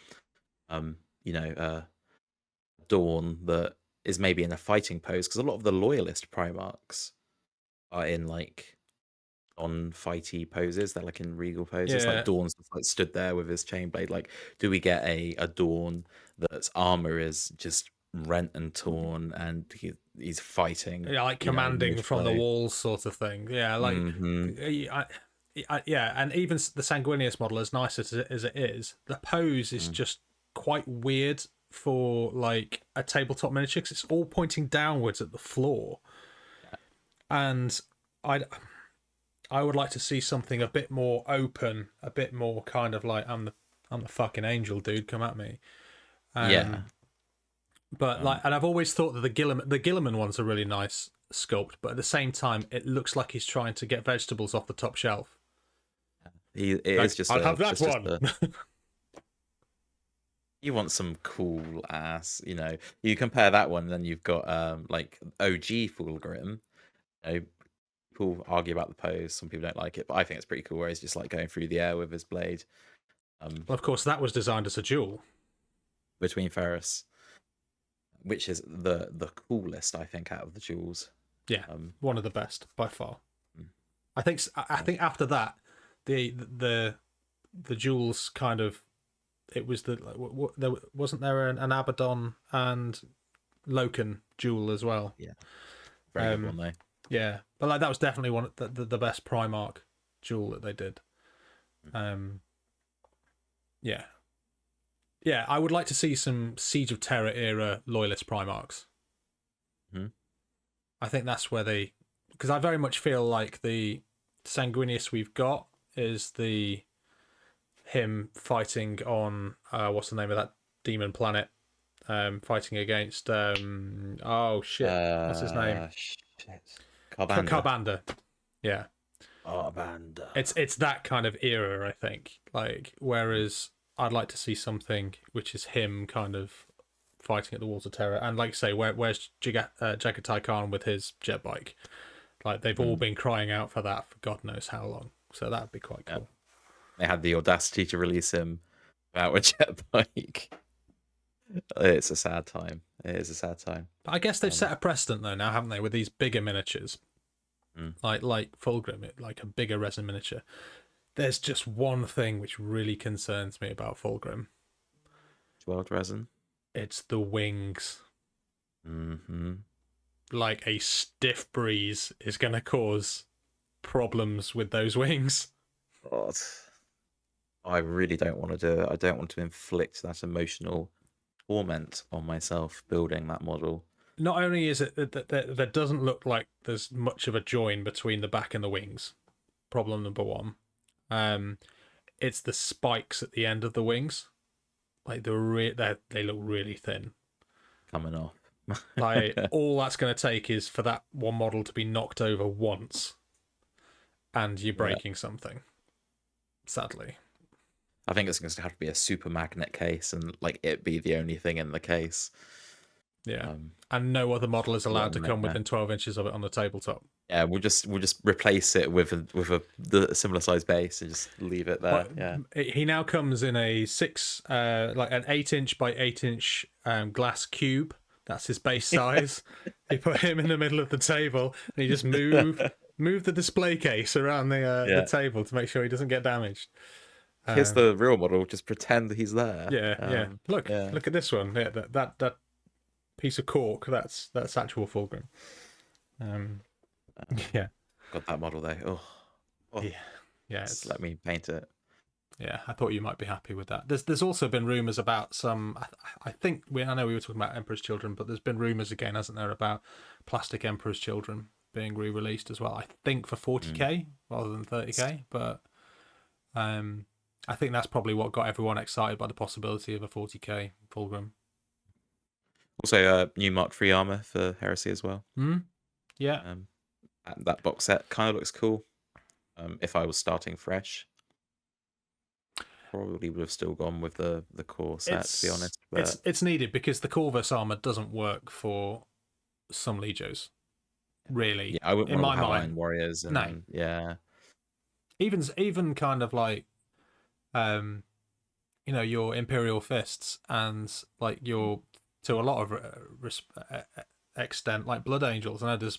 [SPEAKER 2] Dawn that is maybe in a fighting pose, because a lot of the Loyalist Primarchs are in like non-fighty poses. They're like in regal poses. Like Dawn's just like stood there with his chain blade. Like, do we get a Dawn that's armor is just rent and torn, and he's fighting?
[SPEAKER 1] Yeah, like commanding from the walls, sort of thing. Yeah, like yeah, and even the Sanguinius model, as nice as it is, the pose is just quite weird for like a tabletop miniature, because it's all pointing downwards at the floor. And I would like to see something a bit more open, a bit more kind of like, I'm the fucking angel, dude, come at me. But like, and I've always thought that the Gilliman one's a really nice sculpt, but at the same time, it looks like he's trying to get vegetables off the top shelf.
[SPEAKER 2] It is just.
[SPEAKER 1] I'll have that one.
[SPEAKER 2] You want some cool ass, you know. You compare that one, then you've got like OG Fulgrim. You know, people argue about the pose. Some people don't like it, but I think it's pretty cool. Where he's just like going through the air with his blade.
[SPEAKER 1] Well, of course, that was designed as a duel.
[SPEAKER 2] Between Ferris, which is the coolest, I think, out of the jewels.
[SPEAKER 1] Yeah, one of the best by far.
[SPEAKER 2] Mm.
[SPEAKER 1] I think after that, the duels kind of, it was there wasn't there an Abaddon and Loken duel as well.
[SPEAKER 2] Yeah, very good one though.
[SPEAKER 1] Yeah, but like that was definitely one of the best Primarch duel that they did. Yeah, yeah, I would like to see some Siege of Terror era Loyalist Primarchs. I think that's where they, because I very much feel like the Sanguinius we've got is him fighting on what's the name of that demon planet, fighting against oh shit, what's his name?
[SPEAKER 2] Shit.
[SPEAKER 1] Carbander. Yeah.
[SPEAKER 2] Carbander.
[SPEAKER 1] It's that kind of era, I think. Like, whereas I'd like to see something which is him kind of fighting at the Walls of Terror, and like you say, where's Jagatai Khan with his jet bike? Like, they've all been crying out for that for God knows how long. So that'd be quite cool.
[SPEAKER 2] They had the audacity to release him without a jet bike. It's a sad time. It is a sad time.
[SPEAKER 1] But I guess they've set a precedent though now, haven't they, with these bigger miniatures, like Fulgrim, like a bigger resin miniature. There's just one thing which really concerns me about Fulgrim.
[SPEAKER 2] World resin.
[SPEAKER 1] It's the wings.
[SPEAKER 2] Mm-hmm.
[SPEAKER 1] Like a stiff breeze is going to cause problems with those wings.
[SPEAKER 2] God. I really don't want to do it. I don't want to inflict that emotional torment on myself building that model.
[SPEAKER 1] Not only is it that there doesn't look like there's much of a join between the back and the wings. Problem number one. It's the spikes at the end of the wings. Like they look really thin.
[SPEAKER 2] Coming off.
[SPEAKER 1] Like, all that's going to take is for that one model to be knocked over once, and you're breaking something. Sadly,
[SPEAKER 2] I think it's going to have to be a super magnet case, and like it be the only thing in the case.
[SPEAKER 1] Yeah, and no other model is allowed to come within 12 inches of it on the tabletop.
[SPEAKER 2] Yeah, we'll just replace it with the similar size base and just leave it there. Yeah,
[SPEAKER 1] he now comes in a like an 8-inch by 8-inch glass cube. That's his base size. You put him in the middle of the table, and you just move the display case around the table to make sure he doesn't get damaged.
[SPEAKER 2] Here's the real model. Just pretend that he's there.
[SPEAKER 1] Yeah. Look at this one. Yeah, that piece of cork. That's actual Fulgrim. Yeah.
[SPEAKER 2] Got that model though. Oh.
[SPEAKER 1] Yeah.
[SPEAKER 2] Just let me paint it.
[SPEAKER 1] Yeah, I thought you might be happy with that. There's also been rumours about some. I know we were talking about Emperor's Children, but there's been rumours again, hasn't there, about plastic Emperor's Children being re-released as well. I think for 40k rather than 30k, but I think that's probably what got everyone excited by the possibility of a 40k Fulgrim.
[SPEAKER 2] Also, new Mark III armor for Heresy as well.
[SPEAKER 1] Yeah.
[SPEAKER 2] That box set kind of looks cool. If I was starting fresh, probably would have still gone with the core set, to be honest. But
[SPEAKER 1] it's needed because the Corvus armor doesn't work for some Legios. Really,
[SPEAKER 2] I wouldn't
[SPEAKER 1] in
[SPEAKER 2] want
[SPEAKER 1] my
[SPEAKER 2] to have
[SPEAKER 1] mind,
[SPEAKER 2] Iron Warriors. And,
[SPEAKER 1] no.
[SPEAKER 2] Yeah.
[SPEAKER 1] Even kind of like, your Imperial Fists and like your, to a lot of extent, like Blood Angels. I know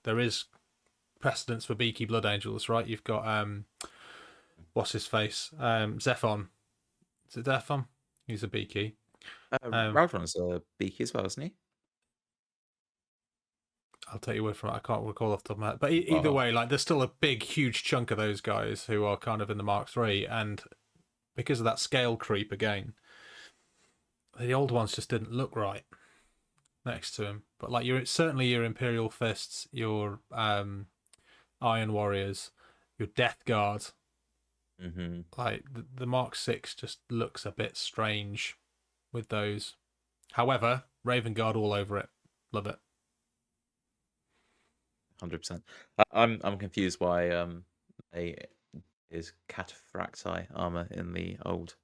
[SPEAKER 1] there is precedence for beaky Blood Angels, right? You've got what's his face, Zephon. Is it Zephon? He's a beaky.
[SPEAKER 2] Raldron's a beaky as well, isn't he?
[SPEAKER 1] I'll take your word from it. I can't recall off the top of my head. But either way, like, there's still a big, huge chunk of those guys who are kind of in the Mark III, and because of that scale creep again, the old ones just didn't look right next to him. But like, certainly your Imperial Fists, your Iron Warriors, your Death Guard, like the Mark VI just looks a bit strange with those. However, Raven Guard all over it. Love it.
[SPEAKER 2] 100%. I'm confused why is cataphracti armor in the old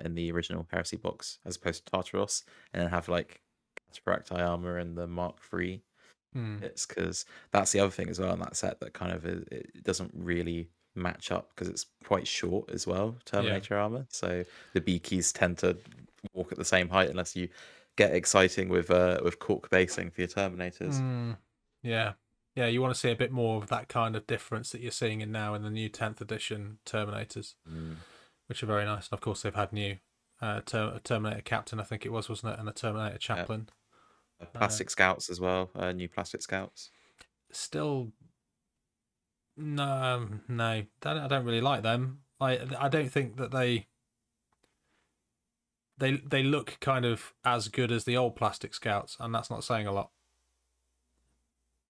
[SPEAKER 2] in the original Heresy box, as opposed to Tartaros, and then have like Cataphracti armor and the Mark III
[SPEAKER 1] Hmm.
[SPEAKER 2] bits, because that's the other thing as well in that set that kind of it doesn't really match up because it's quite short as well,
[SPEAKER 1] Yeah.
[SPEAKER 2] Terminator armor. So the beakies tend to walk at the same height unless you get exciting with cork basing for your Terminators.
[SPEAKER 1] Yeah. Yeah, you want to see a bit more of that kind of difference that you're seeing in now in the new 10th edition Terminators, which are very nice. And of course, they've had new a Terminator Captain, I think it was, wasn't it? And a Terminator Chaplain.
[SPEAKER 2] Plastic Scouts as well, new Plastic Scouts.
[SPEAKER 1] Still, no, I don't really like them. I don't think that they look kind of as good as the old Plastic Scouts, and that's not saying a lot.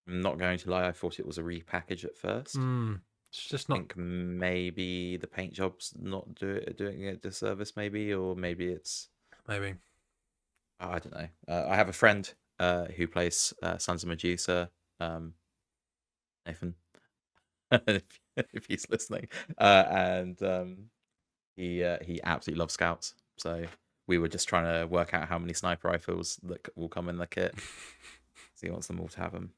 [SPEAKER 2] I'm not going to lie, I thought it was a repackage at first.
[SPEAKER 1] It's just
[SPEAKER 2] I
[SPEAKER 1] not.
[SPEAKER 2] think maybe the paint job's not doing it a disservice, maybe, or maybe it's
[SPEAKER 1] Maybe.
[SPEAKER 2] I don't know. I have a friend who plays Sons of Medusa, Nathan, if he's listening, and he absolutely loves Scouts. So we were just trying to work out how many sniper rifles that will come in the kit. So he wants them all to have them.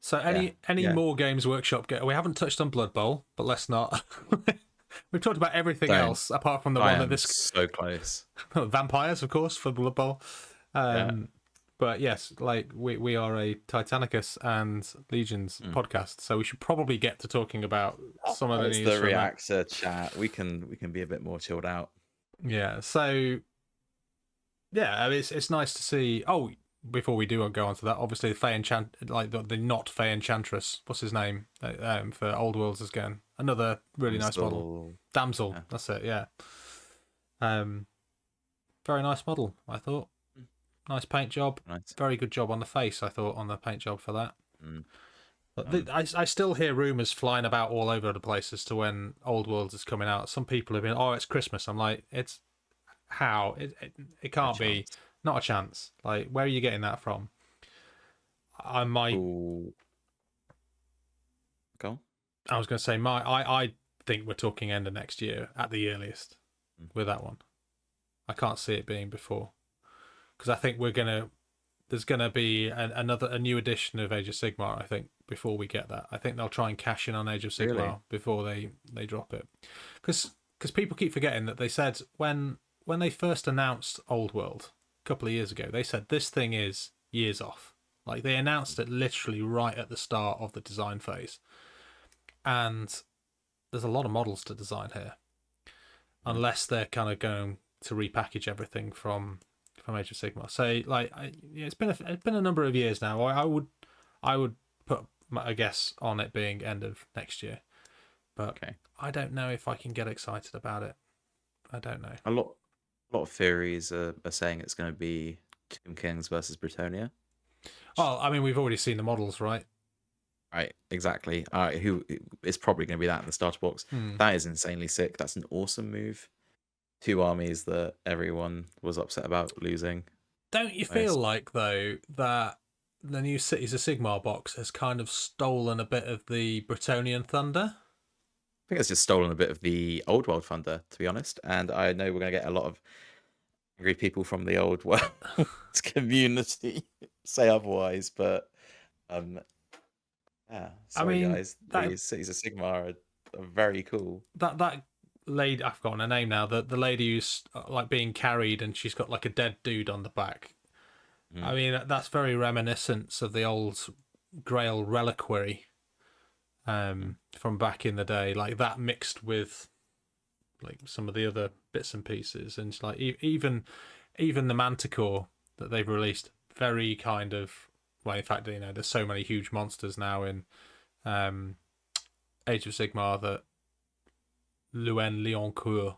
[SPEAKER 1] So any more Games Workshop? We haven't touched on Blood Bowl, but let's not. We've talked about everything else apart from the one that this
[SPEAKER 2] so close.
[SPEAKER 1] vampires, of course, for Blood Bowl. But yes, like we are a Titanicus and Legions podcast, so we should probably get to talking about some of the news.
[SPEAKER 2] The Reactor chat. We can be a bit more chilled out.
[SPEAKER 1] Yeah. So yeah, it's nice to see. Oh, before we do go on to that, obviously the not Fey Enchantress. What's his name for Old Worlds again? Another really nice model. Damsel. Yeah. That's it. Yeah. Very nice model, I thought. Nice paint job.
[SPEAKER 2] Nice.
[SPEAKER 1] Very good job on the face, I thought, on the paint job for that. But I still hear rumours flying about all over the place as to when Old Worlds is coming out. Some people have been, it's Christmas. I'm like, it's how? It can't be. Not a chance. Like, where are you getting that from? I might.
[SPEAKER 2] Go.
[SPEAKER 1] I was going to say, I think we're talking end of next year at the earliest with that one. I can't see it being before, because I think there's gonna be a new edition of Age of Sigmar. I think before we get that, I think they'll try and cash in on Age of Sigmar before they drop it, because people keep forgetting that they said when they first announced Old World a couple of years ago, they said this thing is years off. Like, they announced it literally right at the start of the design phase, and there's a lot of models to design here, unless they're kind of going to repackage everything from Age of Sigmar. So like, it's been a number of years now. I would put a guess on it being end of next year, but I don't know if I can get excited about it. I don't know.
[SPEAKER 2] A lot of theories are saying it's going to be Tomb Kings versus Bretonnia.
[SPEAKER 1] Well, I mean, we've already seen the models, right?
[SPEAKER 2] Right, exactly. Who it's probably going to be that in the starter box. That is insanely sick. That's an awesome move. 2 armies that everyone was upset about losing.
[SPEAKER 1] Don't you feel like, though, that the new Cities of Sigmar box has kind of stolen a bit of the Bretonian thunder?
[SPEAKER 2] I think it's just stolen a bit of the Old World thunder, to be honest. And I know we're going to get a lot of angry people from the Old World community say otherwise, but yeah. Sorry, guys. These Cities of Sigmar are very cool.
[SPEAKER 1] That lady, I've forgotten her name now. The lady who's like being carried and she's got like a dead dude on the back. I mean, that's very reminiscent of the old Grail reliquary from back in the day, like that mixed with like some of the other bits and pieces, and like even the Manticore that they've released, very kind of, well, in fact, there's so many huge monsters now in Age of Sigmar that Luen Leoncourt,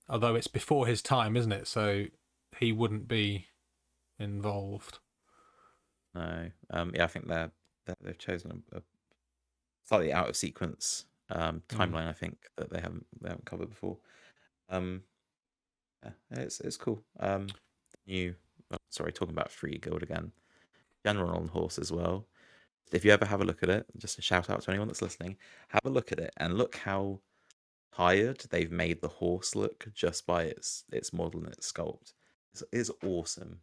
[SPEAKER 1] although it's before his time, isn't it? So he wouldn't be involved.
[SPEAKER 2] No, yeah, I think they've chosen a slightly out of sequence timeline. I think that they haven't covered before. Yeah, it's cool. Talking about Free Guild again. General on Horse as well. If you ever have a look at it, just a shout out to anyone that's listening, have a look at it and look how tired, they've made the horse look just by its model and its sculpt. It's awesome.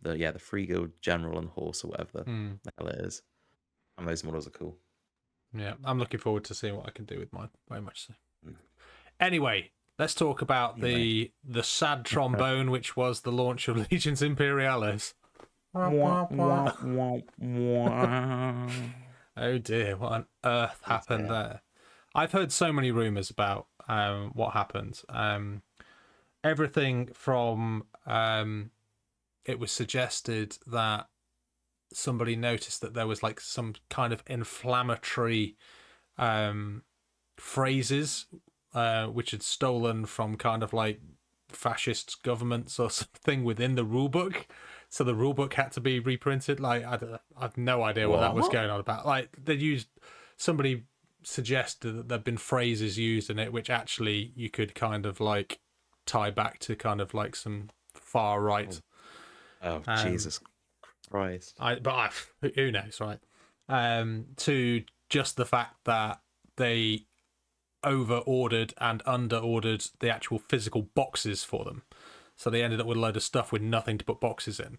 [SPEAKER 2] The Free Guild General and horse or whatever
[SPEAKER 1] Hmm.
[SPEAKER 2] the hell it is. And those models are cool.
[SPEAKER 1] Yeah, I'm looking forward to seeing what I can do with mine. Very much so.
[SPEAKER 2] Mm.
[SPEAKER 1] Anyway, let's talk about
[SPEAKER 2] Anyway.
[SPEAKER 1] the sad trombone, which was the launch of Legions Imperialis.
[SPEAKER 2] Wah, wah, wah, wah.
[SPEAKER 1] Oh dear, what on earth happened there? I've heard so many rumors about what happened. Everything from it was suggested that somebody noticed that there was like some kind of inflammatory phrases which had stolen from kind of like fascist governments or something within the rulebook. So the rulebook had to be reprinted. Like I've no idea what that was going on about. Like somebody suggested that there'd been phrases used in it which actually you could kind of like tie back to kind of like some far right.
[SPEAKER 2] Oh, Jesus Christ.
[SPEAKER 1] Who knows, right? To just the fact that they over ordered and under ordered the actual physical boxes for them. So they ended up with a load of stuff with nothing to put boxes in.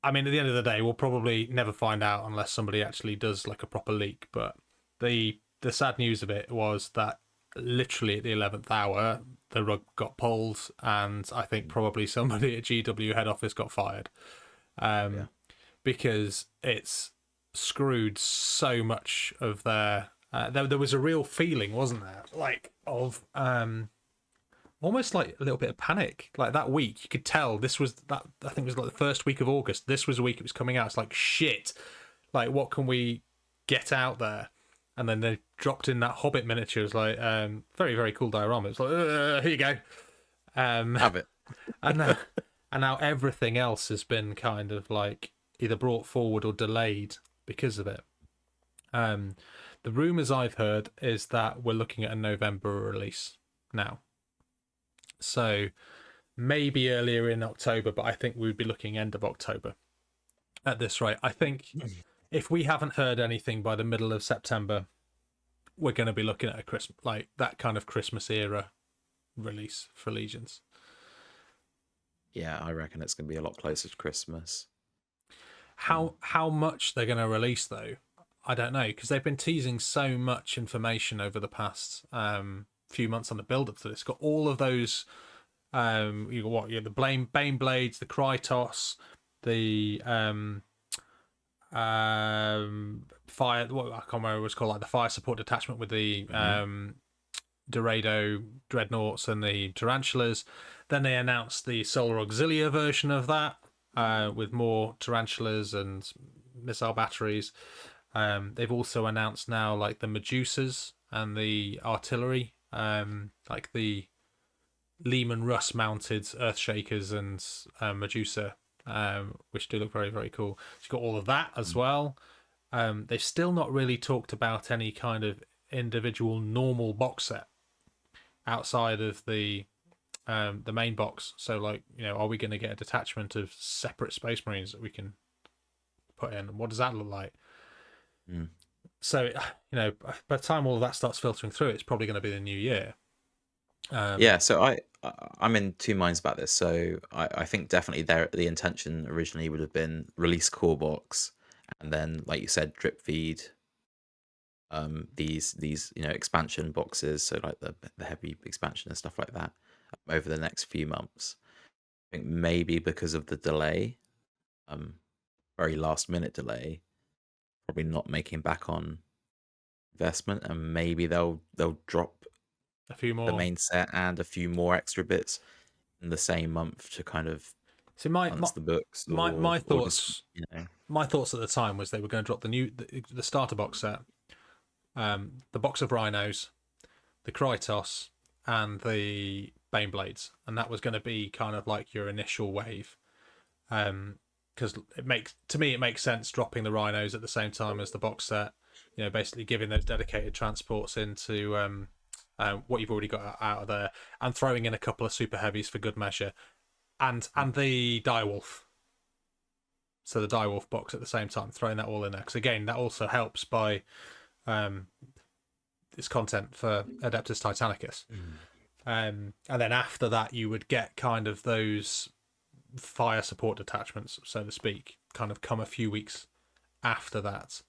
[SPEAKER 1] I mean, at the end of the day, we'll probably never find out unless somebody actually does like a proper leak. But the sad news of it was that literally at the 11th hour, the rug got pulled, and I think probably somebody at GW head office got fired. Because it's screwed so much of their. There was a real feeling, wasn't there? Like of almost like a little bit of panic. Like that week, you could tell this was that. I think it was like the first week of August. This was the week it was coming out. It's like shit. Like what can we get out there? And then they dropped in that Hobbit miniature. It was like very very cool diorama. It's like here you go.
[SPEAKER 2] Have it.
[SPEAKER 1] and now everything else has been kind of like either brought forward or delayed because of it. The rumours I've heard is that we're looking at a November release now. So maybe earlier in October, but I think we'd be looking end of October at this rate. I think if we haven't heard anything by the middle of September, we're going to be looking at a Christmas, like that kind of Christmas era release for Legions.
[SPEAKER 2] Yeah, I reckon it's going to be a lot closer to Christmas.
[SPEAKER 1] How much they're going to release though, I don't know, because they've been teasing so much information over the past few months on the build up to this. Got all of those, you got what? You got the Bane Blades, the Krytos, the fire. What I can't remember what it was called, like the fire support detachment with the Dorado dreadnoughts and the tarantulas. Then they announced the Solar Auxilia version of that with more tarantulas and missile batteries. They've also announced now like the Medusas and the artillery, like the Lehman Russ mounted Earthshakers and Medusa, which do look very, very cool. So you've got all of that as well. They've still not really talked about any kind of individual normal box set outside of the main box. So like, are we going to get a detachment of separate Space Marines that we can put in? What does that look like? So, by the time all of that starts filtering through, it's probably going to be the new year.
[SPEAKER 2] So I'm in two minds about this. So I think definitely the intention originally would have been release core box, and then, like you said, drip feed these expansion boxes, so like the heavy expansion and stuff like that over the next few months. I think maybe because of the delay, very last minute delay, probably not making back on investment, and maybe they'll drop
[SPEAKER 1] a few more
[SPEAKER 2] the main set and a few more extra bits in the same month to kind of balance the books.
[SPEAKER 1] My thoughts,
[SPEAKER 2] just,
[SPEAKER 1] my thoughts at the time was they were going to drop the starter box set, the box of rhinos, the Krytos, and the Bane Blades, and that was going to be kind of like your initial wave. Because it makes sense dropping the rhinos at the same time as the box set. Basically giving those dedicated transports into what you've already got out of there, and throwing in a couple of super heavies for good measure, and the direwolf. So the direwolf box at the same time, throwing that all in there, because again that also helps by its content for Adeptus Titanicus. And then after that, you would get kind of those fire support detachments, so to speak, kind of come a few weeks after that.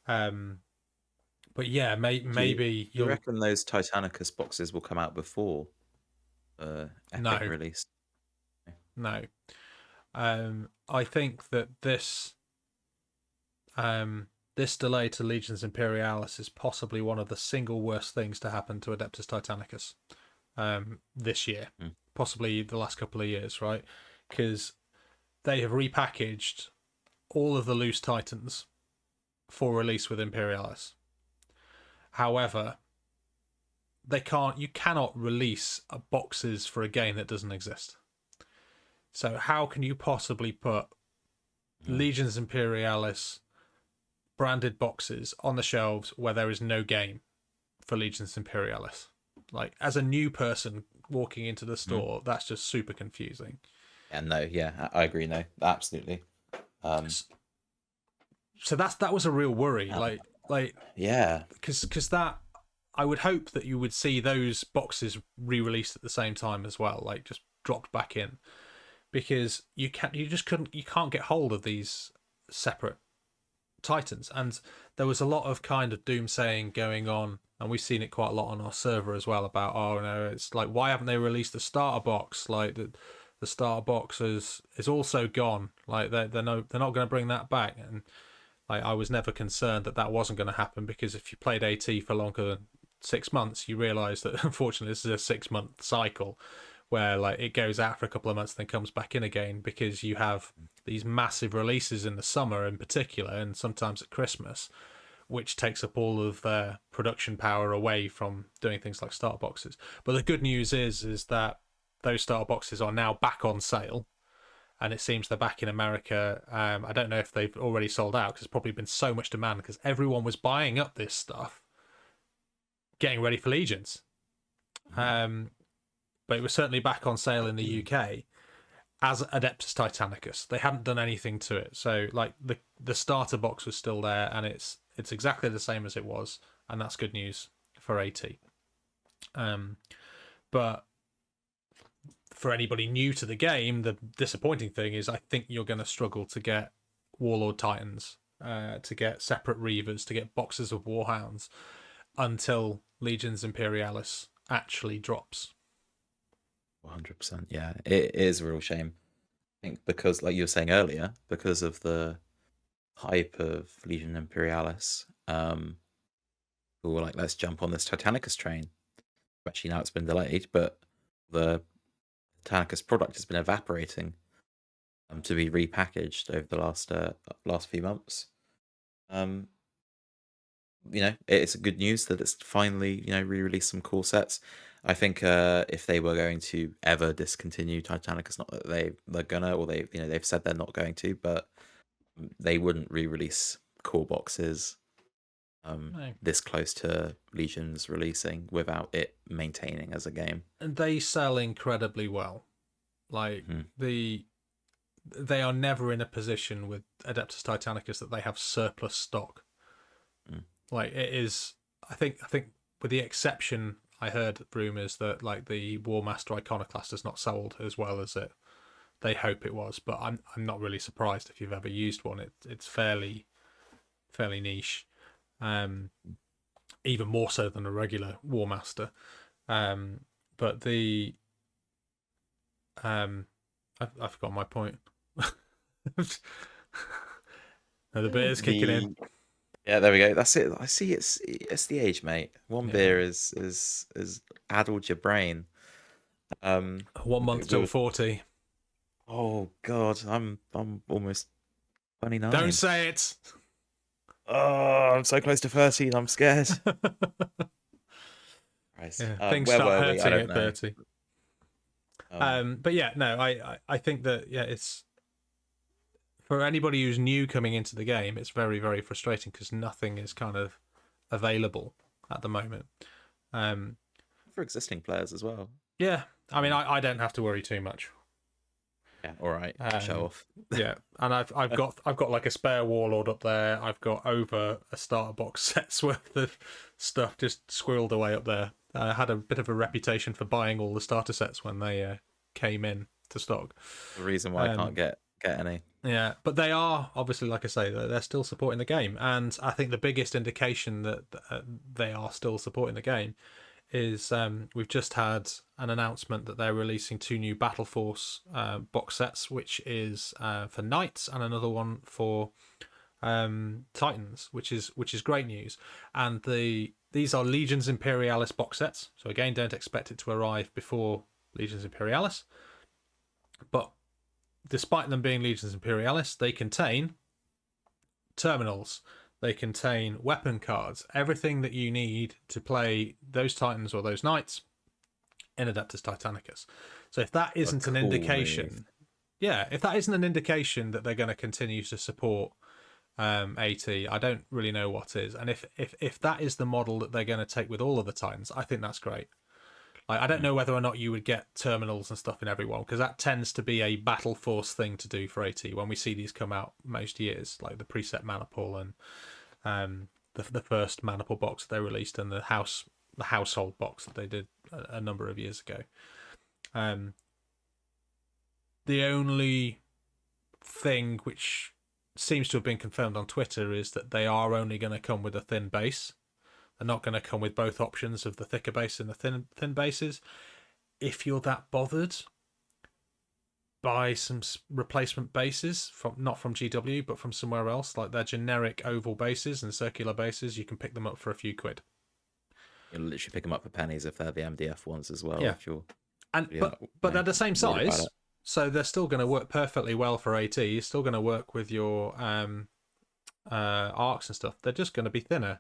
[SPEAKER 1] But yeah, maybe
[SPEAKER 2] you reckon those Titanicus boxes will come out before Epic release?
[SPEAKER 1] No. I think that this delay to Legions Imperialis is possibly one of the single worst things to happen to Adeptus Titanicus this year, possibly the last couple of years, right? Because they have repackaged all of the loose Titans for release with Imperialis. However, you cannot release boxes for a game that doesn't exist. So how can you possibly put Legions Imperialis branded boxes on the shelves where there is no game for Legions Imperialis? Like, as a new person walking into the store, that's just super confusing.
[SPEAKER 2] I agree. No, absolutely.
[SPEAKER 1] So that was a real worry. Because that, I would hope that you would see those boxes re-released at the same time as well, like just dropped back in, because you can't get hold of these separate Titans. And there was a lot of kind of doomsaying going on, and we've seen it quite a lot on our server as well about, oh no, it's like, why haven't they released the starter box? Like the starter box is also gone. Like they're not going to bring that back. And like, I was never concerned that wasn't going to happen, because if you played AT for longer than 6 months, you realise that unfortunately this is a 6-month cycle where like it goes out for a couple of months, then comes back in again, because you have these massive releases in the summer in particular, and sometimes at Christmas, which takes up all of their production power away from doing things like starter boxes. But the good news is that those starter boxes are now back on sale, and it seems they're back in America. I don't know if they've already sold out, because there's probably been so much demand, because everyone was buying up this stuff, getting ready for Legions. But it was certainly back on sale in the UK as Adeptus Titanicus. They hadn't done anything to it, so like the starter box was still there, and it's exactly the same as it was, and that's good news for AT. But for anybody new to the game, the disappointing thing is I think you're going to struggle to get Warlord Titans, to get separate Reavers, to get boxes of Warhounds until Legions Imperialis actually drops.
[SPEAKER 2] 100%. Yeah, it is a real shame. I think because, like you were saying earlier, because of the hype of Legion Imperialis, we were like, let's jump on this Titanicus train. Actually, now it's been delayed, but the Titanicus product has been evaporating to be repackaged over the last few months. It's good news that it's finally re-released some cool sets. I think if they were going to ever discontinue Titanicus, not that they're gonna, or they've said they're not going to, but they wouldn't re-release core boxes this close to Legion's releasing without it maintaining as a game.
[SPEAKER 1] And they sell incredibly well. Like they are never in a position with Adeptus Titanicus that they have surplus stock. Like, it is, I think with the exception, I heard rumours that like the War Master Iconoclast has not sold as well as they hope it was, but I'm not really surprised if you've ever used one. It's fairly niche, even more so than a regular War Master. But the I've forgotten my point. No, the beer is kicking in.
[SPEAKER 2] Yeah, there we go. That's it. I see. It's the age, mate. One beer is addled your brain.
[SPEAKER 1] 1 month till 40.
[SPEAKER 2] Oh God, I'm almost 29.
[SPEAKER 1] Don't say it.
[SPEAKER 2] Oh, I'm so close to 30 and I'm scared.
[SPEAKER 1] Yeah, things start hurting at 30. But yeah, no, I think that it's for anybody who's new coming into the game, it's very, very frustrating because nothing is kind of available at the moment.
[SPEAKER 2] For existing players as well.
[SPEAKER 1] Yeah, I mean, I don't have to worry too much.
[SPEAKER 2] Yeah, all right. Show
[SPEAKER 1] Um,
[SPEAKER 2] off.
[SPEAKER 1] yeah, and I've got like a spare warlord up there. I've got over a starter box set's worth of stuff just squirreled away up there. I had a bit of a reputation for buying all the starter sets when they came in to stock.
[SPEAKER 2] The reason why I can't
[SPEAKER 1] Um,
[SPEAKER 2] get any.
[SPEAKER 1] yeah, but they are obviously, like I say, they're still supporting the game, and I think the biggest indication that they are still supporting the game is we've just had an announcement that they're releasing 2 new Battle Force box sets, which is for Knights and another one for Titans, which is great news. And these are Legions Imperialis box sets, so again, don't expect it to arrive before Legions Imperialis, but despite them being Legions Imperialis, they contain terminals, they contain weapon cards, everything that you need to play those Titans or those Knights in Adeptus Titanicus. So if that isn't an indication, if that isn't an indication that they're going to continue to support AT, I don't really know what is. And if that is the model that they're going to take with all of the Titans, I think that's great. Like, I don't know whether or not you would get terminals and stuff in every one, because that tends to be a Battle Force thing to do for AT when we see these come out most years, like the preset Maniple and the first Maniple box that they released, and the household box that they did a number of years ago. The only thing which seems to have been confirmed on Twitter is that they are only going to come with a thin base. They're not going to come with both options of the thicker base and the thin bases. If you're that bothered, buy some replacement bases not from GW but from somewhere else, like their generic oval bases and circular bases. You can pick them up for a few quid.
[SPEAKER 2] You'll literally pick them up for pennies if they're the MDF ones as well.
[SPEAKER 1] Yeah,
[SPEAKER 2] if you're,
[SPEAKER 1] but they're the same size, so they're still going to work perfectly well for AT. You're still going to work with your arcs and stuff. They're just going to be thinner.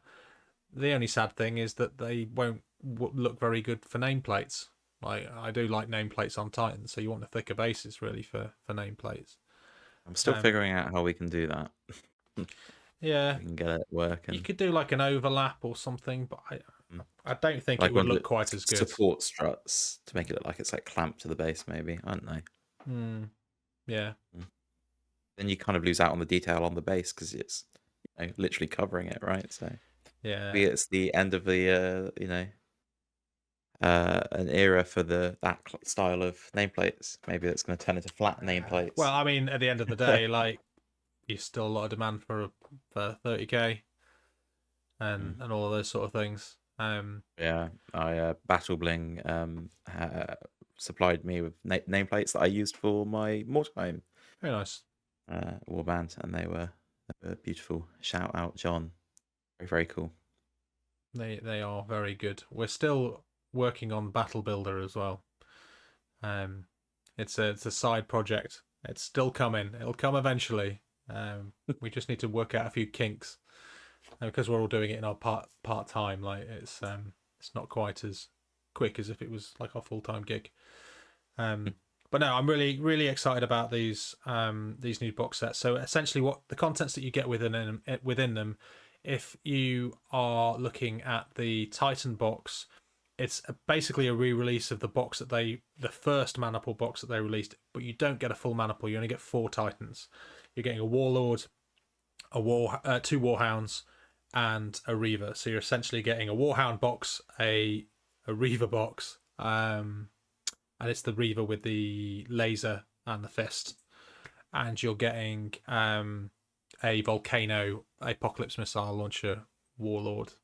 [SPEAKER 1] The only sad thing is that they won't look very good for nameplates. Like, I do like nameplates on Titan, so you want the thicker bases really for nameplates.
[SPEAKER 2] I'm still figuring out how we can do that.
[SPEAKER 1] Yeah,
[SPEAKER 2] we can get it working.
[SPEAKER 1] You could do like an overlap or something, but I don't think it would look quite as good.
[SPEAKER 2] Support struts to make it look like it's like clamped to the base, maybe, aren't they?
[SPEAKER 1] Yeah.
[SPEAKER 2] Then you kind of lose out on the detail on the base because it's literally covering it, right? So
[SPEAKER 1] yeah,
[SPEAKER 2] maybe it's the end of the an era for that style of nameplates. Maybe it's going to turn into flat nameplates.
[SPEAKER 1] Well, I mean, at the end of the day, like, there's still a lot of demand for 30k and all of those sort of things.
[SPEAKER 2] Yeah, Battle Bling supplied me with nameplates that I used for my Moreheim.
[SPEAKER 1] Very nice.
[SPEAKER 2] Warband, and they were beautiful. Shout out, John. Very, very cool.
[SPEAKER 1] They are very good. We're still working on Battle Builder as well. It's a side project. It's still coming. It'll come eventually. We just need to work out a few kinks, because we're all doing it in our part time. Like, it's not quite as quick as if it was like our full-time gig. But no, I'm really excited about these new box sets. So essentially, what the contents that you get within them, if you are looking at the Titan box, it's basically a re-release of the first Maniple box that they released, but you don't get a full Maniple. You only get 4 Titans. You're getting a Warlord, two Warhounds, and a Reaver. So you're essentially getting a Warhound box, a Reaver box, and it's the Reaver with the laser and the fist, and you're getting a Volcano Apocalypse missile launcher Warlord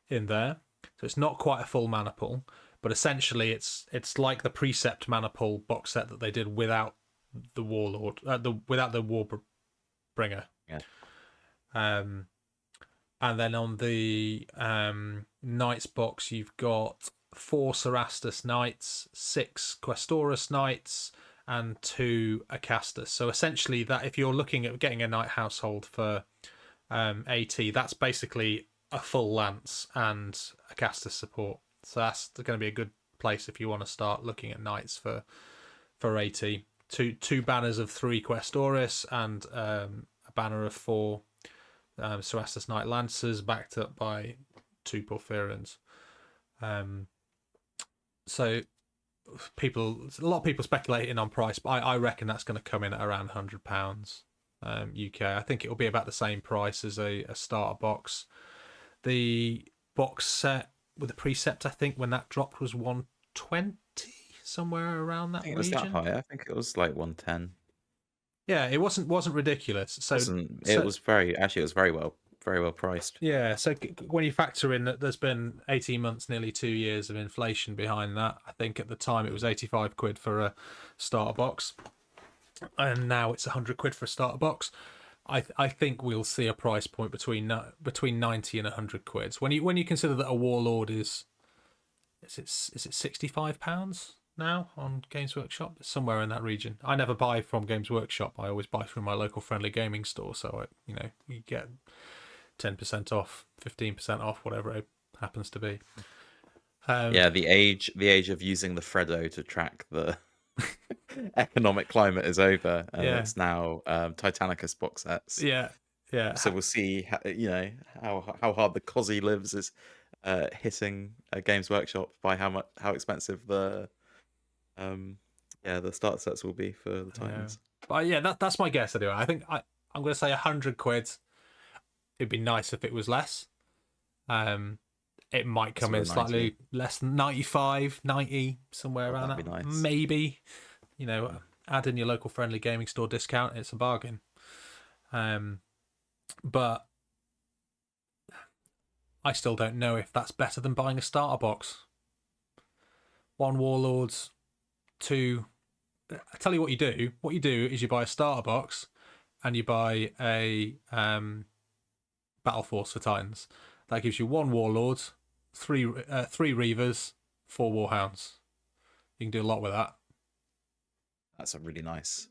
[SPEAKER 1] in there. So it's not quite a full Maniple, but essentially it's like the Precept Maniple box set that they did without the Warlord, without the Warbringer.
[SPEAKER 2] Yeah.
[SPEAKER 1] And then on the Knights box, you've got 4 Cerastus Knights, 6 Questorus Knights, and 2 Acastus. So essentially, that if you're looking at getting a Knight household for AT, that's basically a full Lance and Acastus support. So that's going to be a good place if you want to start looking at Knights for AT. Two banners of 3 Questoris and a banner of 4 Cerastus Knight Lancers, backed up by 2 Porphyrins. So a lot of people speculating on price, but I reckon that's going to come in at around £100 UK. I think it will be about the same price as a starter box. The box set with the precept, I think when that dropped was 120, somewhere around that
[SPEAKER 2] I think it was
[SPEAKER 1] region.
[SPEAKER 2] that high. I think it was like 110.
[SPEAKER 1] Yeah, it wasn't ridiculous. So
[SPEAKER 2] It was very well priced.
[SPEAKER 1] yeah, so when you factor in that there's been 18 months, nearly 2 years of inflation behind that, I think at the time it was 85 quid for a starter box, and now it's 100 quid for a starter box. I think we'll see a price point between 90 and 100 quid. When you consider that a Warlord is it £65 now on Games Workshop? Somewhere in that region. I never buy from Games Workshop. I always buy from my local friendly gaming store, so you get 10% off, 15% off, whatever it happens to be.
[SPEAKER 2] Yeah, the age of using the Freddo to track the economic climate is over, and it's now Titanicus box sets.
[SPEAKER 1] Yeah.
[SPEAKER 2] So we'll see, how hard the Cosy lives is hitting a Games Workshop by how expensive the start sets will be for the Titans.
[SPEAKER 1] But yeah, that's my guess anyway. I think I'm going to say 100 quid. It'd be nice if it was less. It might come in slightly less than 95, 90, somewhere around that. Nice. Maybe, add in your local friendly gaming store discount. It's a bargain. But I still don't know if that's better than buying a starter box. 1 Warlords, 2. I tell you what you do. What you do is you buy a starter box, and you buy a Battle Force for Titans. That gives you 1 Warlord, 3 Reavers, 4 Warhounds. You can do a lot with that.
[SPEAKER 2] That's a really nice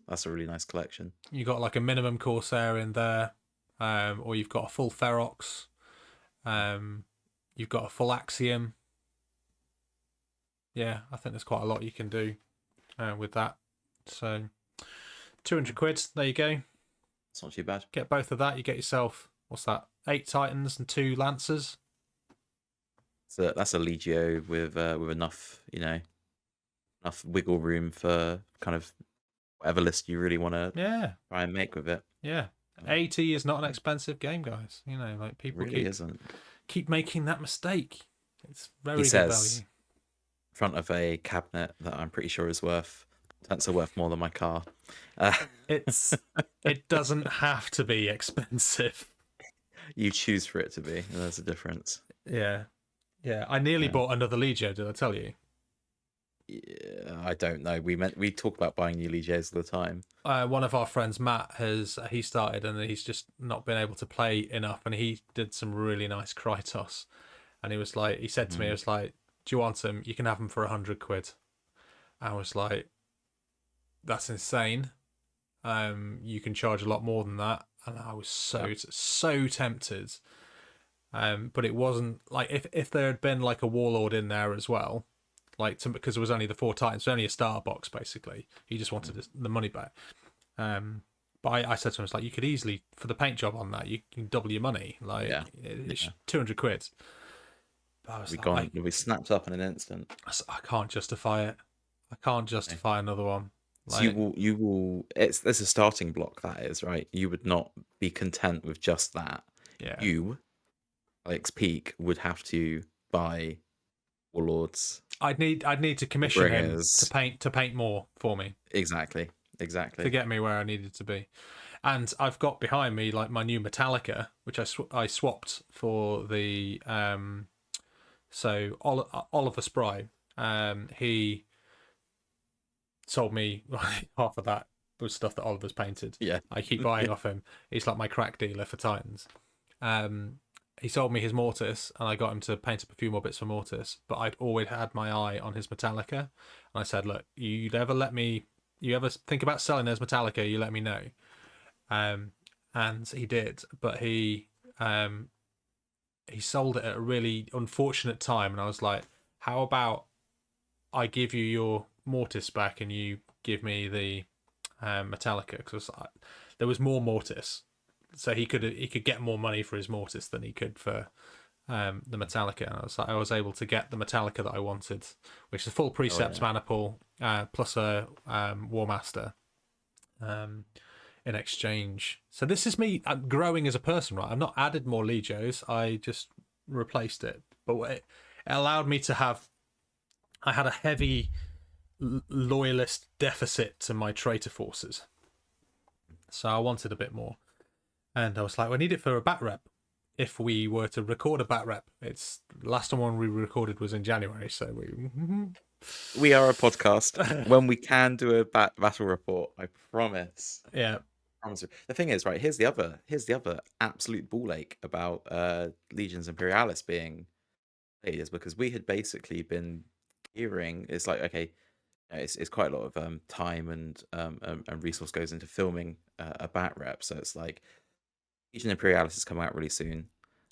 [SPEAKER 2] collection.
[SPEAKER 1] You got like a minimum Corsair in there, or you've got a full Ferox. You've got a full Axiom. Yeah, I think there's quite a lot you can do with that. So 200 quid. There you go.
[SPEAKER 2] It's not too bad.
[SPEAKER 1] Get both of that. You get yourself, what's that? 8 Titans and 2 Lancers.
[SPEAKER 2] So that's a Legio with enough, enough wiggle room for kind of whatever list you really want to try and make with it.
[SPEAKER 1] Yeah. 80 is not an expensive game, guys. Like people
[SPEAKER 2] really isn't.
[SPEAKER 1] Keep making that mistake. It's very good
[SPEAKER 2] value.
[SPEAKER 1] In
[SPEAKER 2] front of a cabinet that I'm pretty sure is worth more than my car.
[SPEAKER 1] It doesn't have to be expensive.
[SPEAKER 2] You choose for it to be, and there's a difference.
[SPEAKER 1] Yeah. I nearly bought another Legio. Did I tell you?
[SPEAKER 2] Yeah, I don't know. We talk about buying new Legios all the time.
[SPEAKER 1] One of our friends, Matt, he started and he's just not been able to play enough, and he did some really nice Krytos, and he said to me, "It was like, do you want them? You can have them for 100 quid." I was like, "That's insane. You can charge a lot more than that," and I was so tempted. But it wasn't like if there had been like a Warlord in there as well. Because it was only the 4 Titans, so only a starter box basically. He just wanted the money back. But I said to him, "It's like you could easily, for the paint job on that, you can double your money. It's 200 quid." But
[SPEAKER 2] we snapped up in an instant.
[SPEAKER 1] I can't justify it. I can't justify another one.
[SPEAKER 2] So you will. It's a starting block, that is, right? You would not be content with just that.
[SPEAKER 1] Yeah.
[SPEAKER 2] You, Alex Peak, would have to buy Warlords.
[SPEAKER 1] I'd need to commission him to paint more for me.
[SPEAKER 2] Exactly.
[SPEAKER 1] To get me where I needed to be. And I've got behind me like my new Metallica, which I swapped for the so Oliver Spry. He sold me half of that was stuff that Oliver's painted.
[SPEAKER 2] Yeah.
[SPEAKER 1] I keep buying off him. He's like my crack dealer for Titans. He sold me his Mortis, and I got him to paint up a few more bits for Mortis, but I'd always had my eye on his Metallica, and I said, "Look, you ever think about selling his Metallica, you let me know." And he did, but he sold it at a really unfortunate time, and I was like, "How about I give you your Mortis back, and you give me the Metallica?" Because there was more Mortis. So he could get more money for his Mortis than he could for the Metallica, and I was able to get the Metallica that I wanted, which is a full precept mana pool plus a War Master in exchange. So this is me growing as a person, right? I've not added more Legios, I just replaced it, but it allowed me to have. I had a heavy loyalist deficit to my traitor forces, so I wanted a bit more, and I was like, I need it for a bat rep. If we were to record a bat rep, it's the last one we recorded was in January, so
[SPEAKER 2] we are a podcast. When we can do a battle report, I promise.
[SPEAKER 1] Yeah.
[SPEAKER 2] The thing is, right, here's the other absolute ball ache about Legions Imperialis being played, is because we had basically been gearing. It's like, okay, it's quite a lot of time and resource goes into filming a bat rep. So it's like Legion Imperialis is coming out really soon.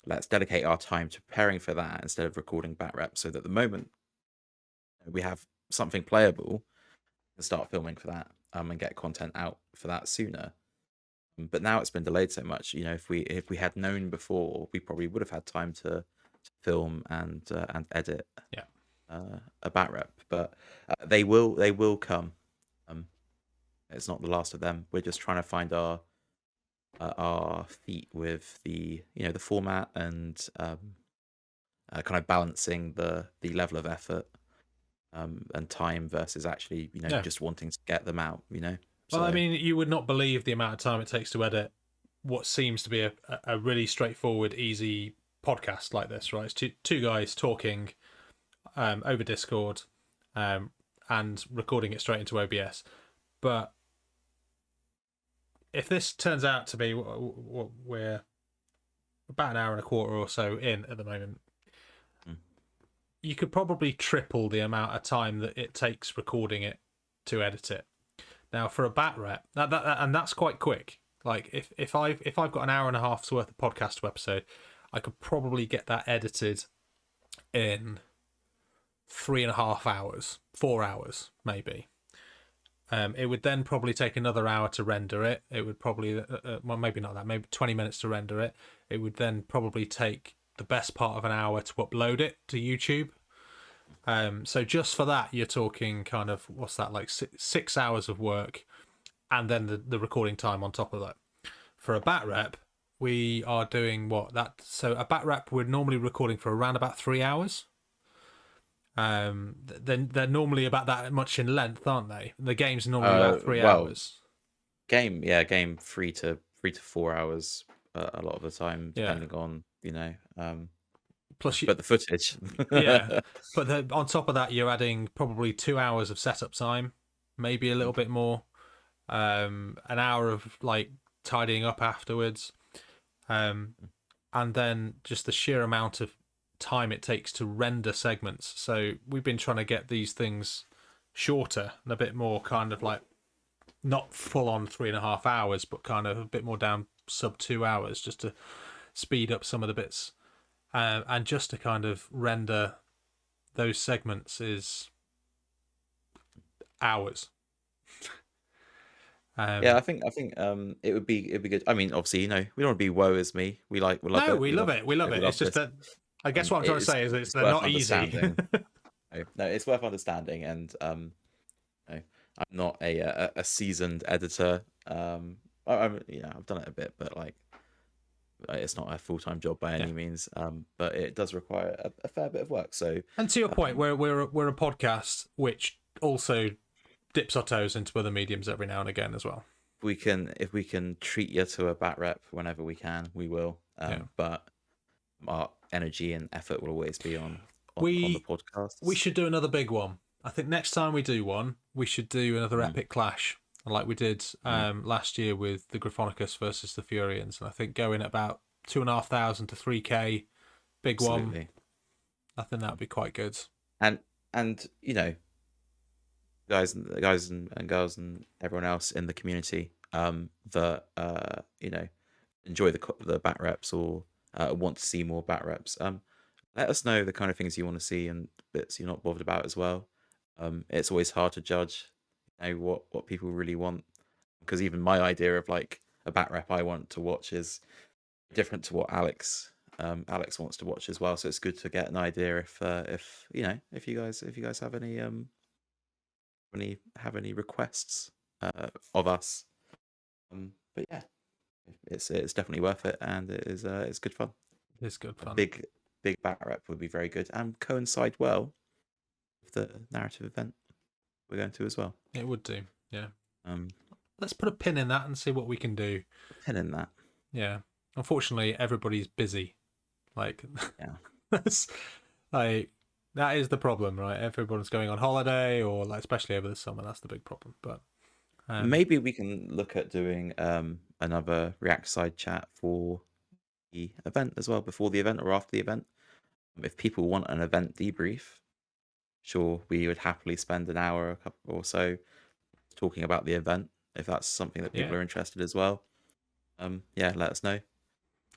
[SPEAKER 2] Let's dedicate our time to preparing for that instead of recording bat reps, so that the moment we have something playable, we can start filming for that and get content out for that sooner. But now it's been delayed so much. If we had known before, we probably would have had time to film and edit a bat rep. But they will come. It's not the last of them. We're just trying to find our feet with the the format and kind of balancing the level of effort and time versus actually just wanting to get them out.
[SPEAKER 1] Well, I mean, you would not believe the amount of time it takes to edit what seems to be a really straightforward, easy podcast like this, right? It's two guys talking over Discord and recording it straight into OBS. But if this turns out to be what we're about an hour and a quarter or so in at the moment, you could probably triple the amount of time that it takes recording it to edit it. Now, for a bat rep, and that's quite quick. Like if I've got an hour and a half's worth of podcast to episode, I could probably get that edited in 3.5 hours, 4 hours maybe. It would then probably take another hour to render it. It would probably, well, maybe not that, maybe 20 minutes to render it. It would then probably take the best part of an hour to upload it to YouTube. So just for that, you're talking kind of, what's that, like 6 hours of work, and then the recording time on top of that. For a bat rep, we are doing so a bat rep we're normally recording for around about 3 hours. Then they're normally about that much in length, aren't they? The game's normally about 3 hours.
[SPEAKER 2] Game 3 to 4 hours a lot of the time, depending on
[SPEAKER 1] Plus,
[SPEAKER 2] but the footage.
[SPEAKER 1] But on top of that, you're adding probably 2 hours of setup time, maybe a little bit more, an hour of like tidying up afterwards, and then just the sheer amount of time it takes to render segments. So we've been trying to get these things shorter and a bit more kind of like not full on 3.5 hours, but kind of a bit more down sub 2 hours, just to speed up some of the bits. And just to kind of render those segments is hours.
[SPEAKER 2] I think it would be good. I mean, obviously, we don't want to be woe is me. We love it.
[SPEAKER 1] We love it. It's just that I guess what I'm trying to say is they're not easy.
[SPEAKER 2] No, it's worth understanding, and I'm not a seasoned editor. I've done it a bit, but like it's not a full-time job by any means. But it does require a fair bit of work. So,
[SPEAKER 1] and to your point, we're a podcast which also dips our toes into other mediums every now and again as well.
[SPEAKER 2] If we can treat you to a bat rep whenever we can, we will. But our energy and effort will always be on the podcast.
[SPEAKER 1] We should do another big one. I think next time we do one, we should do another epic clash, like we did last year with the Graphonicus versus the Furians. And I think going at about 2,500 to 3K, big
[SPEAKER 2] Absolutely.
[SPEAKER 1] one. I think that would be quite good.
[SPEAKER 2] And guys and girls and everyone else in the community that enjoy the bat reps or want to see more bat reps, let us know the kind of things you want to see and bits you're not bothered about as well. It's always hard to judge what people really want, because even my idea of like a bat rep I want to watch is different to what Alex Alex wants to watch as well. So it's good to get an idea if if you guys have any requests of us. But yeah, it's definitely worth it, and it's good fun.
[SPEAKER 1] It's good
[SPEAKER 2] A
[SPEAKER 1] fun.
[SPEAKER 2] big batter rep would be very good and coincide well with the narrative event we're going to as well.
[SPEAKER 1] It would do, yeah.
[SPEAKER 2] Um,
[SPEAKER 1] Let's put a pin in that and see what we can do.
[SPEAKER 2] Pin in that.
[SPEAKER 1] Yeah. Unfortunately, everybody's busy. Like,
[SPEAKER 2] Yeah.
[SPEAKER 1] that's like that is the problem, right? Everyone's going on holiday, or like especially over the summer. That's the big problem. But
[SPEAKER 2] Maybe we can look at doing another React side chat for the event as well, before the event or after the event. If people want an event debrief, sure, we would happily spend an hour a couple or so talking about the event, if that's something that people
[SPEAKER 1] Yeah.
[SPEAKER 2] are interested as well. Yeah, let us know.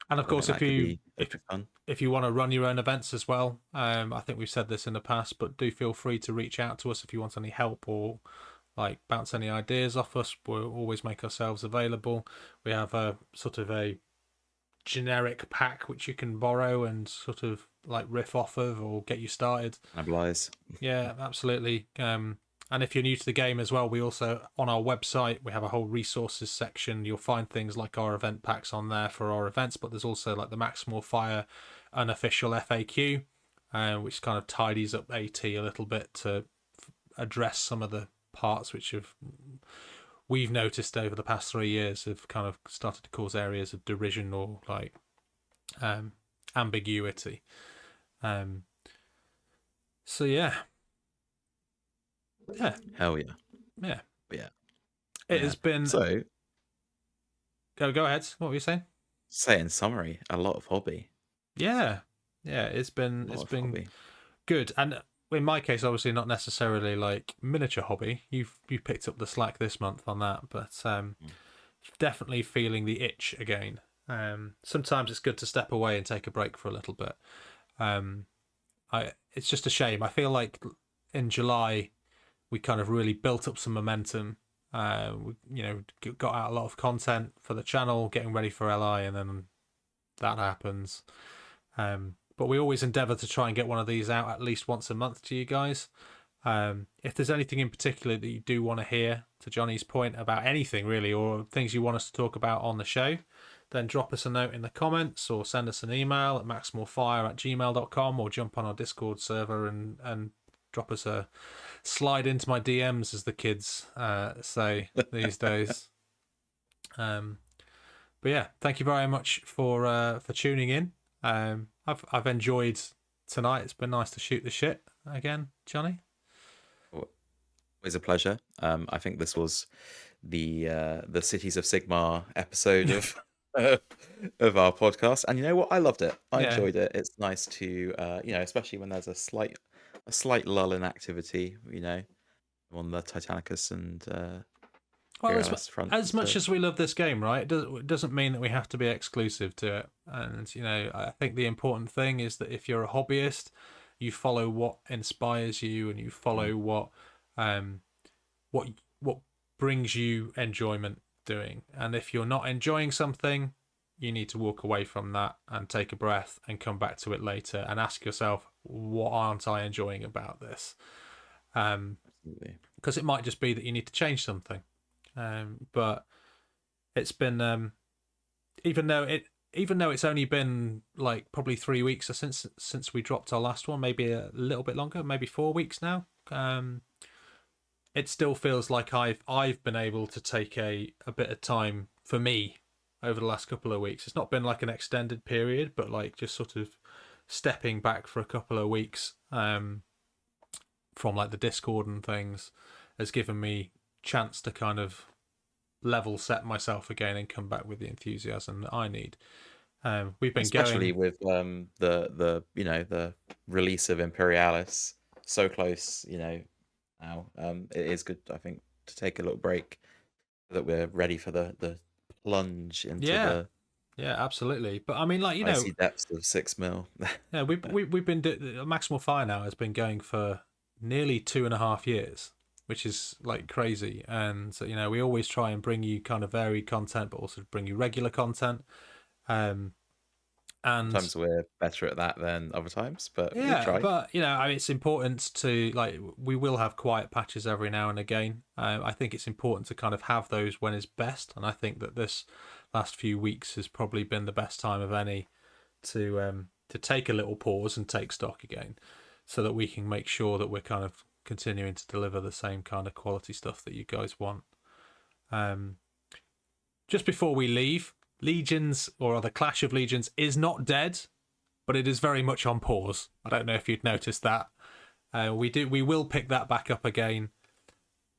[SPEAKER 1] and of
[SPEAKER 2] I
[SPEAKER 1] course,
[SPEAKER 2] think that could be a bit fun.
[SPEAKER 1] if you want to run your own events as well, I think we've said this in the past, but do feel free to reach out to us if you want any help or like bounce any ideas off us. We'll always make ourselves available. We have a sort of a generic pack which you can borrow and sort of like riff off of or get you started.
[SPEAKER 2] Cannibalize.
[SPEAKER 1] Yeah, absolutely. And if you're new to the game as well, we also, on our website, we have a whole resources section. You'll find things like our event packs on there for our events, but there's also like the Maximal Fire unofficial FAQ, which kind of tidies up AT a little bit to address some of the parts which we've noticed over the past 3 years have kind of started to cause areas of derision or like ambiguity. So yeah.
[SPEAKER 2] Hell yeah.
[SPEAKER 1] Yeah.
[SPEAKER 2] Yeah.
[SPEAKER 1] It has been.
[SPEAKER 2] So,
[SPEAKER 1] Go ahead. What were you saying?
[SPEAKER 2] say in summary, a lot of hobby.
[SPEAKER 1] Yeah. It's been
[SPEAKER 2] Hobby.
[SPEAKER 1] good. And in my case, obviously not necessarily like miniature hobby. You've picked up the slack this month on that, but definitely feeling the itch again. Sometimes it's good to step away and take a break for a little bit. It's just a shame. I feel like in July we kind of really built up some momentum. We got out a lot of content for the channel, getting ready for LI, and then that happens. But we always endeavour to try and get one of these out at least once a month to you guys. If there's anything in particular that you do want to hear, to Johnny's point, about anything really, or things you want us to talk about on the show, then drop us a note in the comments or send us an email at maximalfire@gmail.com, or jump on our Discord server and drop us a slide into my DMs, as the kids say these days. But yeah, thank you very much for tuning in. I've enjoyed tonight. It's been nice to shoot the shit again, Johnny.
[SPEAKER 2] Always a pleasure. I think this was the Cities of Sigmar episode of of our podcast, and you know what? I loved it. I enjoyed it. It's nice to especially when there's a slight lull in activity. On the Titanicus and
[SPEAKER 1] Well,
[SPEAKER 2] front.
[SPEAKER 1] as much as we love this game, right? It doesn't mean that we have to be exclusive to it. And I think the important thing is that if you're a hobbyist, you follow what inspires you, and you follow what brings you enjoyment doing. And if you're not enjoying something, you need to walk away from that and take a breath and come back to it later and ask yourself, what aren't I enjoying about this? Because it might just be that you need to change something. But it's been even though it's only been like probably 3 weeks since we dropped our last one, maybe a little bit longer, maybe 4 weeks now. It still feels like I've been able to take a bit of time for me over the last couple of weeks. It's not been like an extended period, but like just sort of stepping back for a couple of weeks from like the Discord and things has given me chance to kind of level set myself again and come back with the enthusiasm that I need. We've been
[SPEAKER 2] especially with the release of Imperialis so close, now. It is good, I think, to take a little break so that we're ready for the plunge into the
[SPEAKER 1] absolutely. But I mean, like,
[SPEAKER 2] icy depths of 6 mil.
[SPEAKER 1] Yeah, we've been Maximal Fire now has been going for nearly 2.5 years, which is like crazy. And so, we always try and bring you kind of varied content, but also bring you regular content. And
[SPEAKER 2] Sometimes we're better at that than other times, but we
[SPEAKER 1] yeah,
[SPEAKER 2] try.
[SPEAKER 1] but I mean, it's important to like we will have quiet patches every now and again. I think it's important to kind of have those when it's best, and I think that this last few weeks has probably been the best time of any to take a little pause and take stock again, so that we can make sure that we're kind of continuing to deliver the same kind of quality stuff that you guys want. Just before we leave, Legions, or the Clash of Legions, is not dead, but it is very much on pause. I don't know if you'd noticed that. We will pick that back up again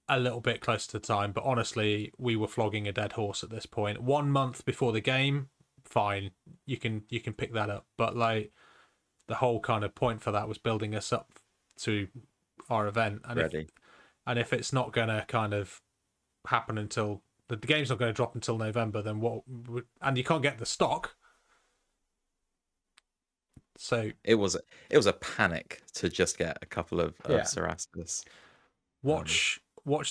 [SPEAKER 1] a little bit closer to time, but honestly, we were flogging a dead horse at this point. 1 month before the game, fine, you can pick that up, but like the whole kind of point for that was building us up to our event, and if it's not going to kind of happen until the game's not going to drop until November, then what? And you can't get the stock. So
[SPEAKER 2] it was a panic to just get a couple of Cerastus.
[SPEAKER 1] Watch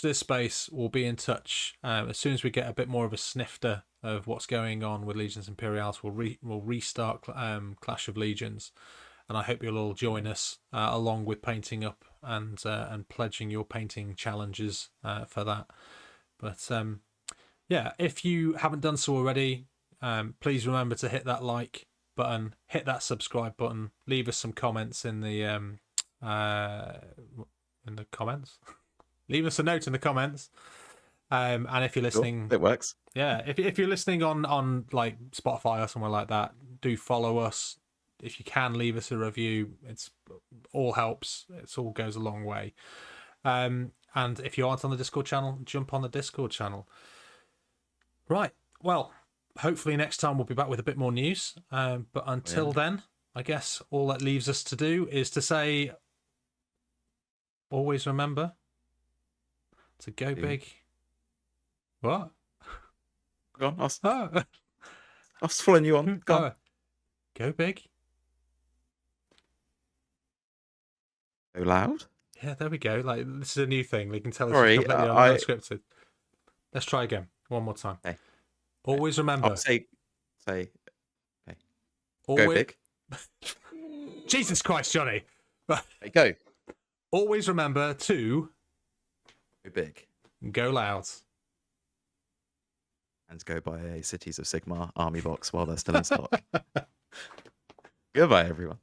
[SPEAKER 1] this space. We'll be in touch as soon as we get a bit more of a snifter of what's going on with Legions Imperialis. We'll restart Clash of Legions, and I hope you'll all join us along with painting up and pledging your painting challenges for that. But yeah, if you haven't done so already, please remember to hit that like button, hit that subscribe button, leave us some comments in the comments. Leave us a note in the comments. And if you're listening,
[SPEAKER 2] Cool. It works.
[SPEAKER 1] Yeah, if you're listening on like Spotify or somewhere like that, do follow us. If you can, leave us a review. It's all helps. It all goes a long way. And if you aren't on the Discord channel, jump on the Discord channel. Right. Well, hopefully next time we'll be back with a bit more news. But until then, I guess all that leaves us to do is to say, always remember to go big. What?
[SPEAKER 2] Go on. I was following you on. Go on.
[SPEAKER 1] Go big.
[SPEAKER 2] Go loud.
[SPEAKER 1] Yeah, there we go. Like, this is a new thing. They can tell us
[SPEAKER 2] Sorry,
[SPEAKER 1] completely unscripted. Let's try again. One more time.
[SPEAKER 2] Okay.
[SPEAKER 1] Always remember.
[SPEAKER 2] Say. Okay.
[SPEAKER 1] Always...
[SPEAKER 2] Go big.
[SPEAKER 1] Jesus Christ, Johnny.
[SPEAKER 2] Hey, go.
[SPEAKER 1] Always remember to
[SPEAKER 2] Go big.
[SPEAKER 1] Go loud.
[SPEAKER 2] And go buy a Cities of Sigmar army box while they're still in stock. Goodbye, everyone.